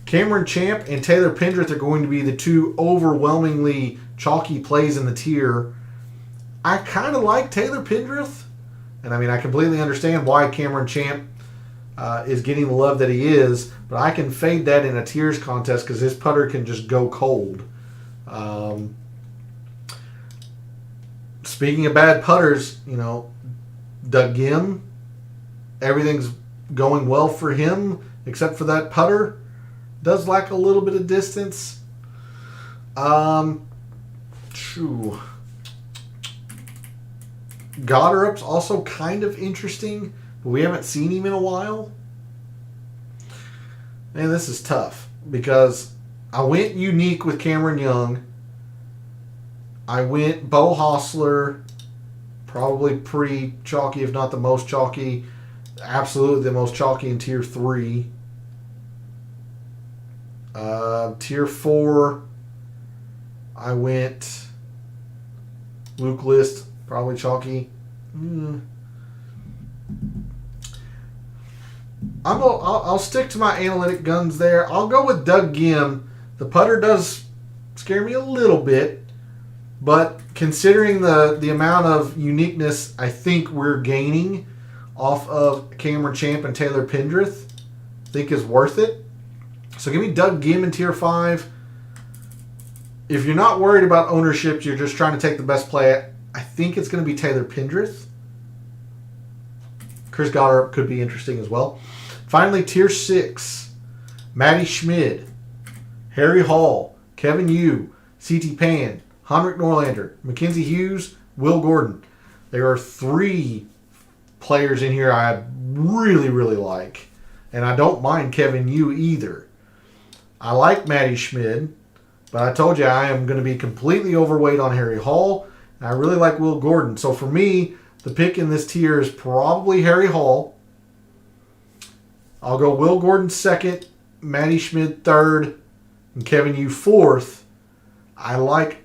Cameron Champ and Taylor Pendrith are going to be the 2 overwhelmingly chalky plays in the tier. I kind of like Taylor Pendrith. And I mean, I completely understand why Cameron Champ is getting the love that he is. But I can fade that in a tiers contest because his putter can just go cold. Speaking of bad putters, Doug Gim, everything's going well for him except for that putter. Does lack a little bit of distance. Goddard's also kind of interesting, but we haven't seen him in a while. Man, this is tough because I went unique with Cameron Young. I went Bo Hostler, probably pretty chalky, if not the most chalky. Absolutely the most chalky in tier 3. Tier 4, I went Luke List, probably chalky. I'll stick to my analytic guns there. I'll go with Doug Gim. The putter does scare me a little bit, but considering the amount of uniqueness I think we're gaining off of Cameron Champ and Taylor Pendrith, I think is worth it. So give me Doug Gim in tier 5. If you're not worried about ownership, you're just trying to take the best play, I think it's going to be Taylor Pendrith. Chris Goddard could be interesting as well. Finally, tier 6. Matty Schmid, Harry Hall, Kevin Yu, C.T. Pan, Henrik Norlander, Mackenzie Hughes, Will Gordon. There are 3 players in here I really, really like. And I don't mind Kevin Yu either. I like Matty Schmid, but I told you I am going to be completely overweight on Harry Hall. And I really like Will Gordon. So for me, the pick in this tier is probably Harry Hall. I'll go Will Gordon second, Matty Schmid third, and Kevin Yu fourth. I like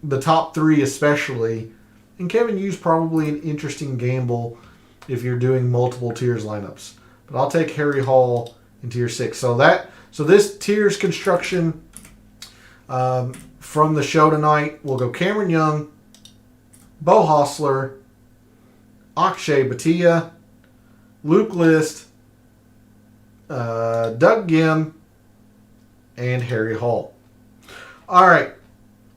the top three especially. And Kevin Yu's probably an interesting gamble if you're doing multiple tiers lineups. But I'll take Harry Hall in tier 6. So this tier's construction from the show tonight, we'll go Cameron Young, Beau Hossler, Akshay Bhatia, Luke List, Doug Gim, and Harry Hall. All right,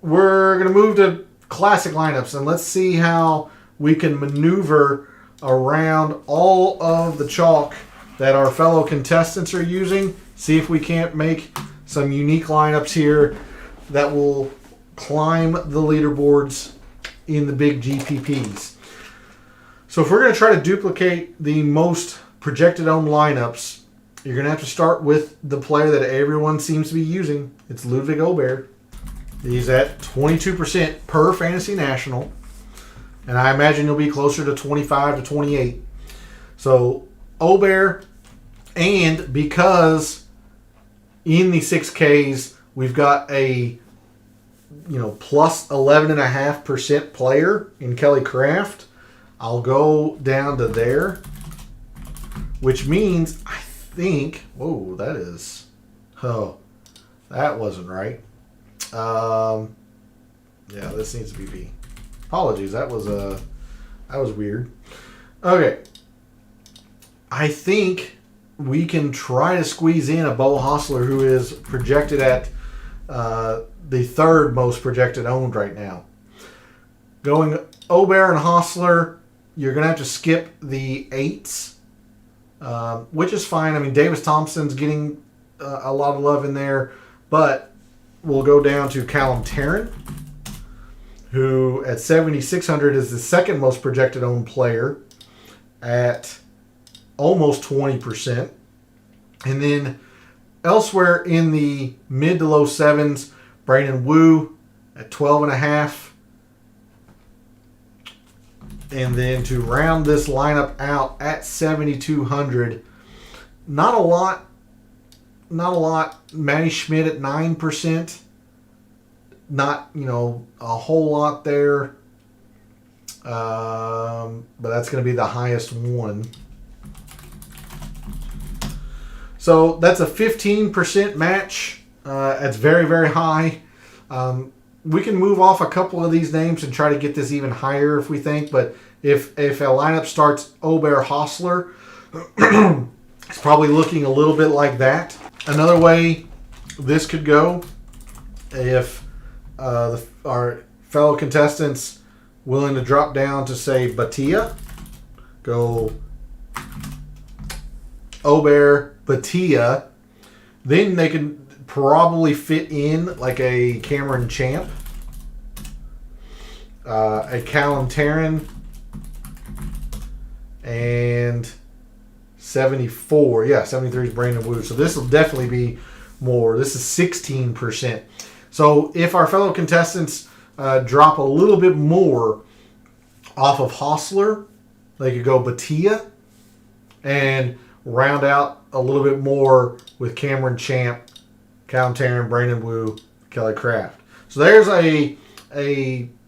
we're going to move to classic lineups, and let's see how we can maneuver around all of the chalk that our fellow contestants are using. See if we can't make some unique lineups here that will climb the leaderboards in the big GPPs. So if we're going to try to duplicate the most projected owned lineups, you're going to have to start with the player that everyone seems to be using. It's Ludwig Aubert. He's at 22% per Fantasy National. And I imagine he'll be closer to 25 to 28. So Aubert, and because in the 6Ks we've got a plus 11.5% player in Kelly Craft, I'll go down to there, which means I think, whoa, that wasn't right. Yeah, this needs to be B. Apologies, that was weird. Okay, I think we can try to squeeze in a Beau Hossler, who is projected at the third most projected owned right now. Going Aubert and Hossler, you're going to have to skip the 8s, which is fine. I mean, Davis Thompson's getting a lot of love in there, but we'll go down to Callum Tarrant, who at 7,600 is the second most projected owned player at almost 20%. And then elsewhere in the mid to low 7s, Brandon Wu at 12.5. And then to round this lineup out at 7,200, not a lot. Matty Schmid at 9%. Not, a whole lot there. But that's going to be the highest one. So that's a 15% match. That's very, very high. We can move off a couple of these names and try to get this even higher if we think. But if a lineup starts Aubert Hossler, it's probably looking a little bit like that. Another way this could go, if our fellow contestants willing to drop down to say Bhatia, go Aubert, Bhatia, then they can probably fit in like a Cameron Champ, a Callum Tarrant, and 74. Yeah, 73 is Brandon Wu. So this will definitely be more. This is 16%. So if our fellow contestants drop a little bit more off of Hossler, they could go Bhatia and round out a little bit more with Cameron Champ, Callum Tarrant, Brandon Wu, Kelly Craft. So there's a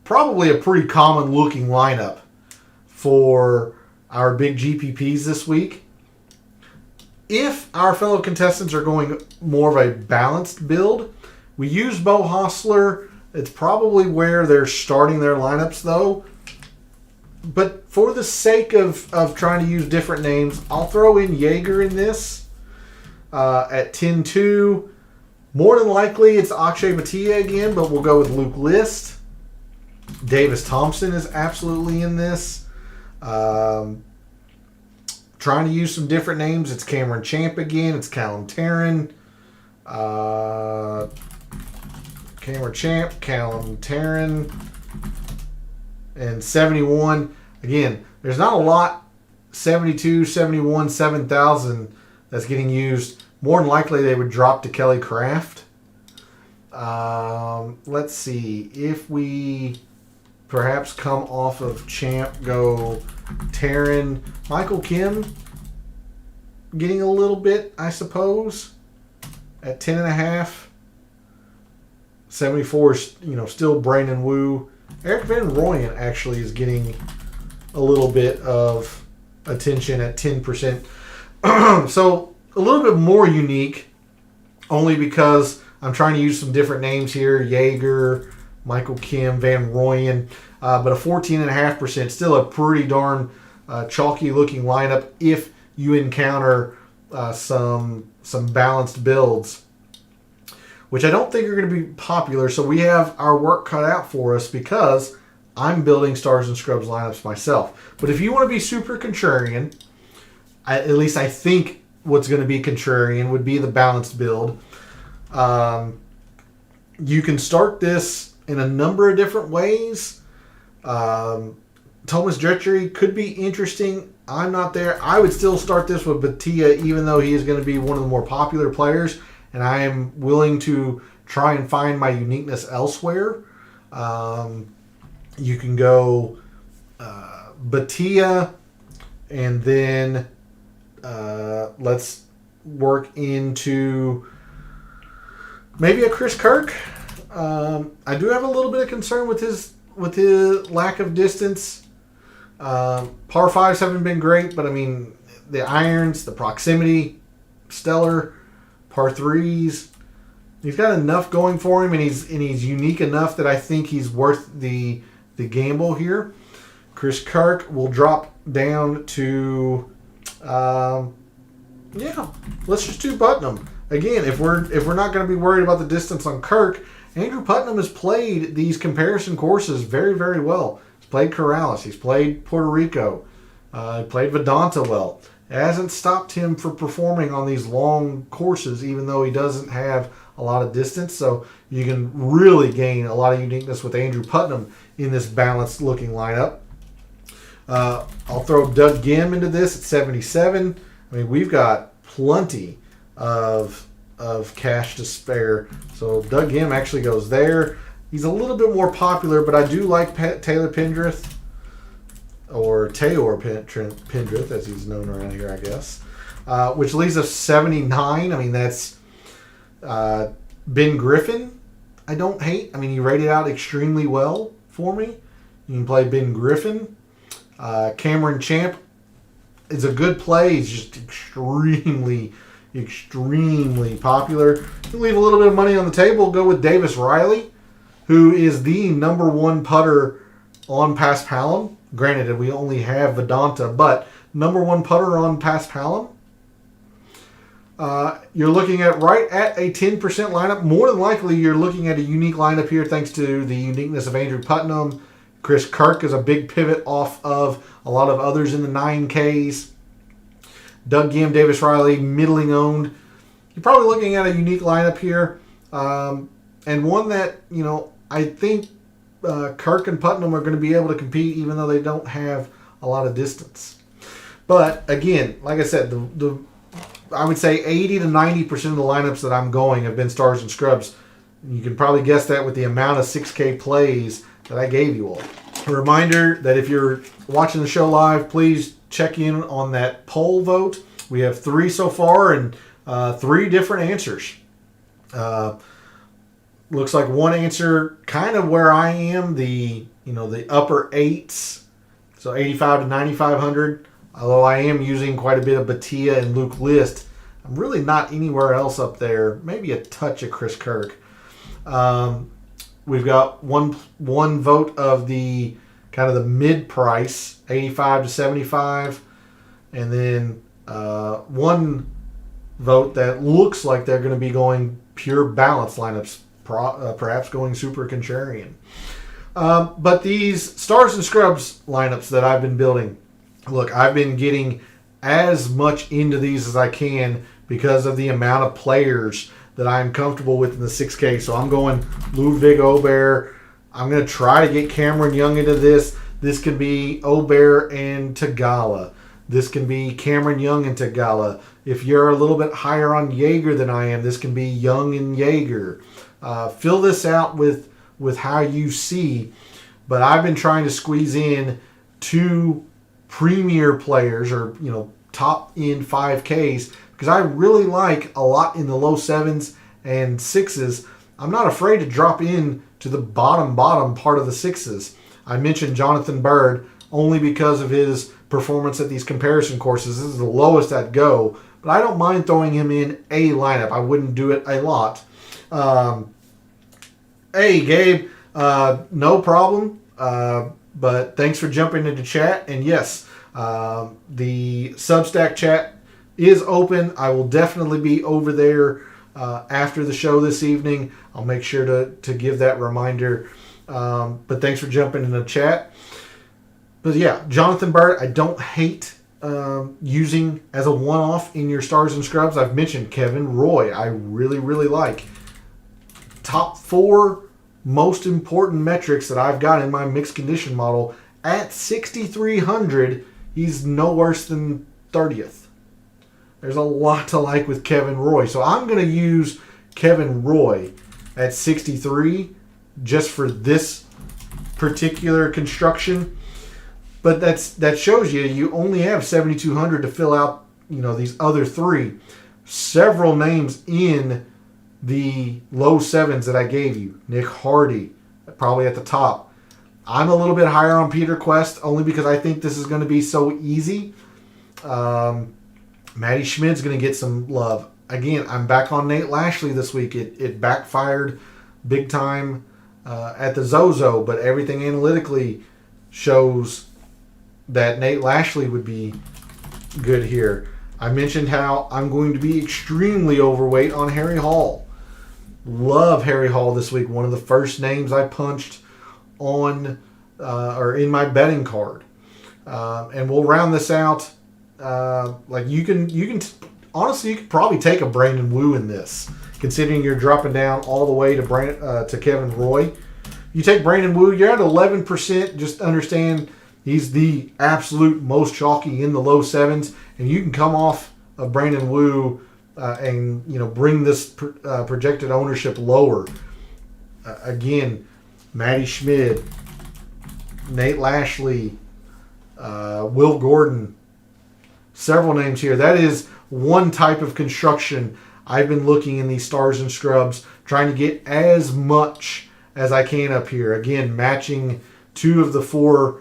probably a pretty common looking lineup for our big GPPs this week. If our fellow contestants are going more of a balanced build, we use Beau Hossler. It's probably where they're starting their lineups though. But for the sake of trying to use different names, I'll throw in Jaeger in this at 10-2. More than likely, it's Akshay Bhatia again, but we'll go with Luke List. Davis Thompson is absolutely in this. Trying to use some different names. It's Cameron Champ again. It's Callum Tarrant. Cameron Champ, Callum Tarrant, and 71. Again, there's not a lot 72, 71, 7,000 that's getting used, more than likely they would drop to Kelly Craft. Let's see. If we perhaps come off of Champ, go Taryn, Michael Kim, getting a little bit, I suppose, at 10.5. 74 is, still Brandon Wu. Eric Van Rooyen actually is getting a little bit of attention at 10%. So a little bit more unique, only because I'm trying to use some different names here. Jaeger, Michael Kim, Van Rooyen. But a 14.5%, still a pretty darn chalky looking lineup if you encounter some balanced builds, which I don't think are going to be popular. So we have our work cut out for us because I'm building Stars and Scrubs lineups myself. But if you want to be super contrarian, at least I think what's going to be contrarian would be the balanced build. You can start this in a number of different ways. Thomas Dretry could be interesting. I'm not there. I would still start this with Batia, even though he is going to be one of the more popular players, and I am willing to try and find my uniqueness elsewhere. You can go Batia, and then let's work into maybe a Chris Kirk. I do have a little bit of concern with his lack of distance. Par fives haven't been great, but I mean the irons, the proximity, stellar. Par threes, he's got enough going for him, and he's unique enough that I think he's worth the gamble here. Chris Kirk will drop down to let's just do Putnam. Again, if we're not going to be worried about the distance on Kirk, Andrew Putnam has played these comparison courses very, very well. He's played Corrales. He's played Puerto Rico. He played Vedanta well. It hasn't stopped him from performing on these long courses, even though he doesn't have a lot of distance. So you can really gain a lot of uniqueness with Andrew Putnam in this balanced looking lineup. I'll throw Doug Gim into this at 77. I mean, we've got plenty of cash to spare. So Doug Gim actually goes there. He's a little bit more popular, but I do like Taylor Pendrith, or Taylor Pendrith, as he's known around here, I guess, which leaves us 79. I mean, that's Ben Griffin. I don't hate. I mean, he rated out extremely well for me. You can play Ben Griffin. Cameron Champ is a good play. He's just extremely popular. You can leave a little bit of money on the table. Go with Davis Riley, who is the number one putter on Paspalum. Granted, we only have Vedanta, but number one putter on Paspalum. You're looking at right at a 10% lineup. More than likely, you're looking at a unique lineup here thanks to the uniqueness of Andrew Putnam. Chris Kirk is a big pivot off of a lot of others in the 9Ks. Doug Gim, Davis Riley, middling owned. You're probably looking at a unique lineup here. And one that, I think Kirk and Putnam are going to be able to compete even though they don't have a lot of distance. But again, like I said, I would say 80 to 90% of the lineups that I'm going have been Stars and Scrubs. You can probably guess that with the amount of 6K plays that I gave you all. A reminder that if you're watching the show live, please check in on that poll vote. We have 3 so far and 3 different answers. Looks like one answer kind of where I am, the upper 8s, so 85 to 9,500. Although I am using quite a bit of Batia and Luke List, I'm really not anywhere else up there. Maybe a touch of Chris Kirk. We've got one vote of the kind of the mid price, 85 to 75, and then one vote that looks like they're going to be going pure balance lineups, perhaps going super contrarian. But these Stars and Scrubs lineups that I've been building, look, I've been getting as much into these as I can because of the amount of players that I'm comfortable with in the 6K. So I'm going Ludwig Aubert. I'm going to try to get Cameron Young into this. This could be Aubert and Tagala. This can be Cameron Young and Tagala. If you're a little bit higher on Yeager than I am, this can be Young and Yeager. Fill this out with how you see. But I've been trying to squeeze in 2 premier players, or top in 5Ks, because I really like a lot in the low 7s and 6s. I'm not afraid to drop in to the bottom part of the 6s. I mentioned Jonathan Bird only because of his performance at these comparison courses. This is the lowest I'd go, but I don't mind throwing him in a lineup. I wouldn't do it a lot. Hey, Gabe, no problem, but thanks for jumping into chat. And yes, the Substack chat is open. I will definitely be over there after the show this evening. I'll make sure to give that reminder. But thanks for jumping in the chat. But yeah, Jonathan Bird, I don't hate using as a one-off in your stars and scrubs. I've mentioned Kevin Roy. I really, really like. Top 4 most important metrics that I've got in my mixed condition model. At 6,300, he's no worse than 30th. There's a lot to like with Kevin Roy. So I'm going to use Kevin Roy at 63 just for this particular construction. But that shows you only have 7,200 to fill out, these other 3. Several names in the low 7s that I gave you. Nick Hardy, probably at the top. I'm a little bit higher on Peter Quest, only because I think this is going to be so easy. Matty Schmidt's going to get some love. Again, I'm back on Nate Lashley this week. It backfired big time at the Zozo, but everything analytically shows that Nate Lashley would be good here. I mentioned how I'm going to be extremely overweight on Harry Hall. Love Harry Hall this week. One of the first names I punched on or in my betting card. And we'll round this out. You can honestly, you could probably take a Brandon Wu in this, considering you're dropping down all the way to Kevin Roy. You take Brandon Wu, you're at 11%. Just understand he's the absolute most chalky in the low 7s, and you can come off of Brandon Wu and bring this projected ownership lower. Again, Matty Schmid, Nate Lashley, Will Gordon, several names here. That is one type of construction I've been looking in these stars and scrubs, trying to get as much as I can up here. Again, matching 2 of the 4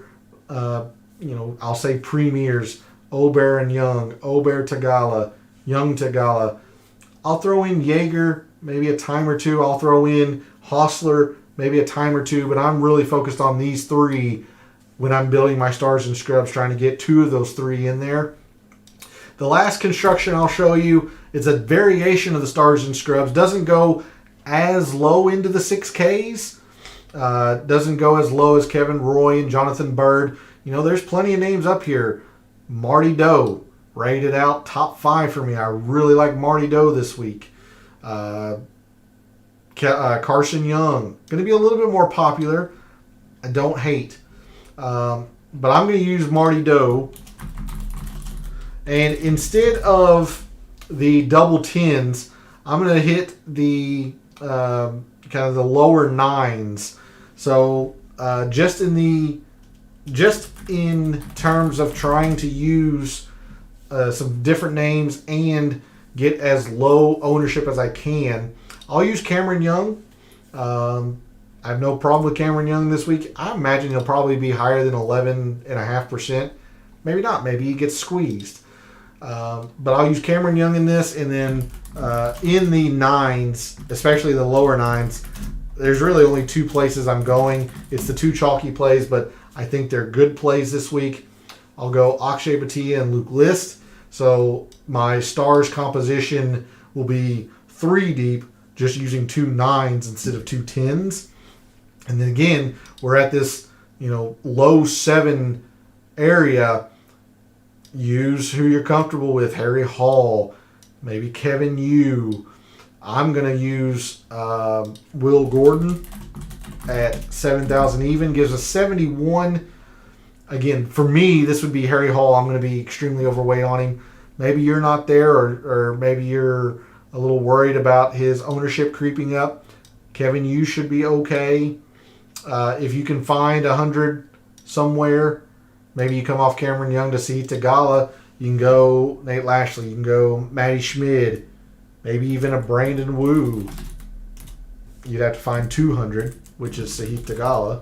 I'll say premiers, Ober and Young, Ober Tagala, Young Tagala. I'll throw in Yeager, maybe a time or 2. I'll throw in Hostler, maybe a time or 2, but I'm really focused on these 3 when I'm building my stars and scrubs, trying to get 2 of those 3 in there. The last construction I'll show you is a variation of the stars and scrubs. Doesn't go as low into the 6Ks. Doesn't go as low as Kevin Roy and Jonathan Bird. There's plenty of names up here. Marty Doe, rated out top 5 for me. I really like Marty Doe this week. Carson Young, going to be a little bit more popular. I don't hate. But I'm going to use Marty Doe. And instead of the double 10s, I'm going to hit the kind of the lower 9s. So just in terms of trying to use some different names and get as low ownership as I can, I'll use Cameron Young. I have no problem with Cameron Young this week. I imagine he'll probably be higher than 11.5%. Maybe not. Maybe he gets squeezed. But I'll use Cameron Young in this, and then in the 9s, especially the lower 9s, there's really only 2 places I'm going. It's the 2 chalky plays, but I think they're good plays this week. I'll go Akshay Bhatia and Luke List. So my stars composition will be 3 deep, just using 2 9s instead of 2 10s. And then again, we're at this low 7 area. Use who you're comfortable with. Harry Hall, maybe Kevin Yu. I'm going to use Will Gordon at 7,000 even. Gives us 71. again, for me, this would be Harry Hall. I'm going to be extremely overweight on him. Maybe you're not there, or maybe you're a little worried about his ownership creeping up. Kevin, you should be okay. If you can find 100 somewhere, maybe you come off Cameron Young to Sahith Theegala. You can go Nate Lashley. You can go Matty Schmid. Maybe even a Brandon Wu. You'd have to find 200, which is Sahith Theegala.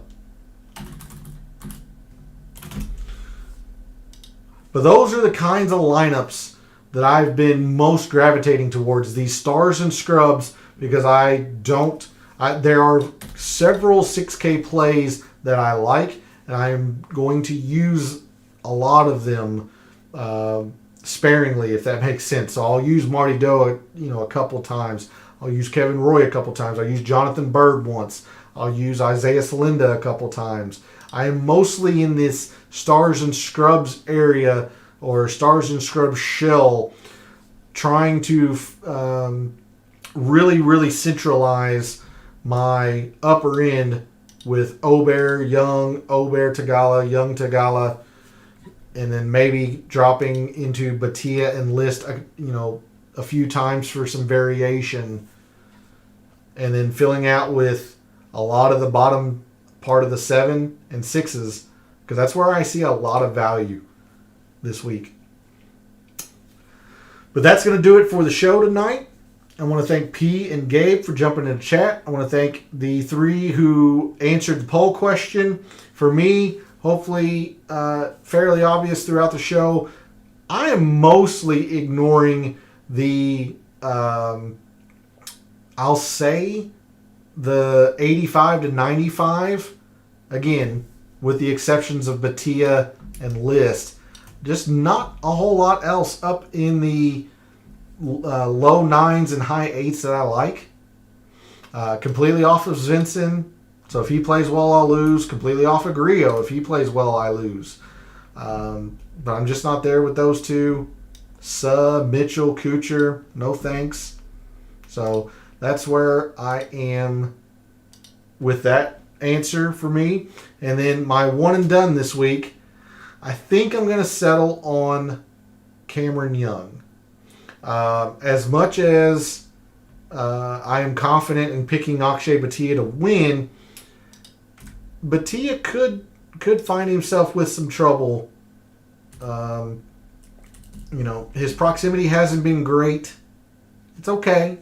But those are the kinds of lineups that I've been most gravitating towards, these stars and scrubs, because there are several 6K plays that I like, and I'm going to use a lot of them sparingly, if that makes sense. So I'll use Marty Doe, a couple times. I'll use Kevin Roy a couple times. I'll use Jonathan Bird once. I'll use Isaiah Salinda a couple times. I am mostly in this stars and scrubs area, or stars and scrubs shell, trying to really, really centralize my upper end with Obear, Young, Obear, Theegala, Young, Theegala, and then maybe dropping into Batia and List, a few times for some variation, and then filling out with a lot of the bottom part of the 7 and 6s, because that's where I see a lot of value this week. But that's going to do it for the show tonight. I want to thank P and Gabe for jumping in the chat. I want to thank the 3 who answered the poll question. For me, hopefully fairly obvious throughout the show, I am mostly ignoring the, I'll say, the 85 to 95. Again, with the exceptions of Batia and List. Just not a whole lot else up in the low 9s and high 8s that I like. Completely off of Svensson. So if he plays well, I'll lose. Completely off of Grillo. If he plays well, I lose. But I'm just not there with those 2. Mitchell, Kuchar, no thanks. So that's where I am with that answer for me. And then my one and done this week, I think I'm going to settle on Cameron Young. As much as I am confident in picking Akshay Bhatia to win, Bhatia could find himself with some trouble. His proximity hasn't been great. It's okay.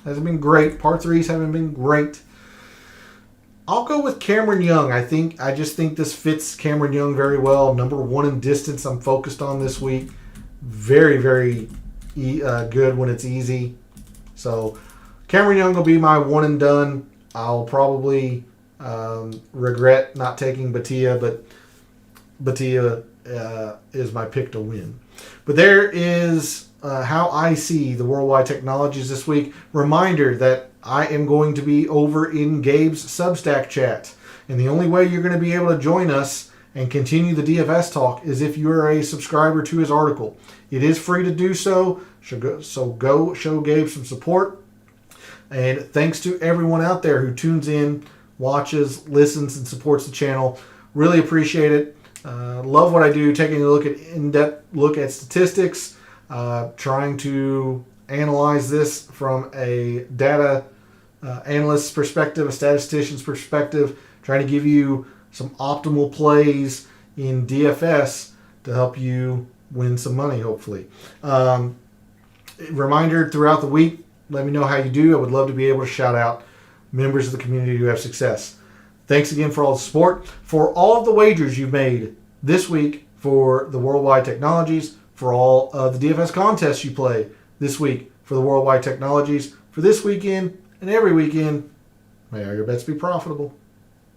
Hasn't been great. Par 3s haven't been great. I'll go with Cameron Young. I just think this fits Cameron Young very well. Number 1 in distance I'm focused on this week. Very, very good when it's easy. So Cameron Young will be my one and done. I'll probably regret not taking Batia, but Batia is my pick to win. But there is how I see the Worldwide Technologies this week. Reminder that I am going to be over in Gabe's Substack chat. And the only way you're going to be able to join us and continue the DFS talk is if you're a subscriber to his article. It is free to do so. So go show Gabe some support. And thanks to everyone out there who tunes in, watches, listens, and supports the channel. Really appreciate it. Love what I do, taking a in-depth look at statistics, trying to analyze this from a data analyst's perspective, a statistician's perspective, trying to give you some optimal plays in DFS to help you win some money, hopefully. Reminder throughout the week, let me know how you do. I would love to be able to shout out members of the community who have success. Thanks again for all the support. For all of the wagers you've made this week for the Worldwide Technologies, for all of the DFS contests you play this week for the Worldwide Technologies, for this weekend and every weekend, may all your bets be profitable.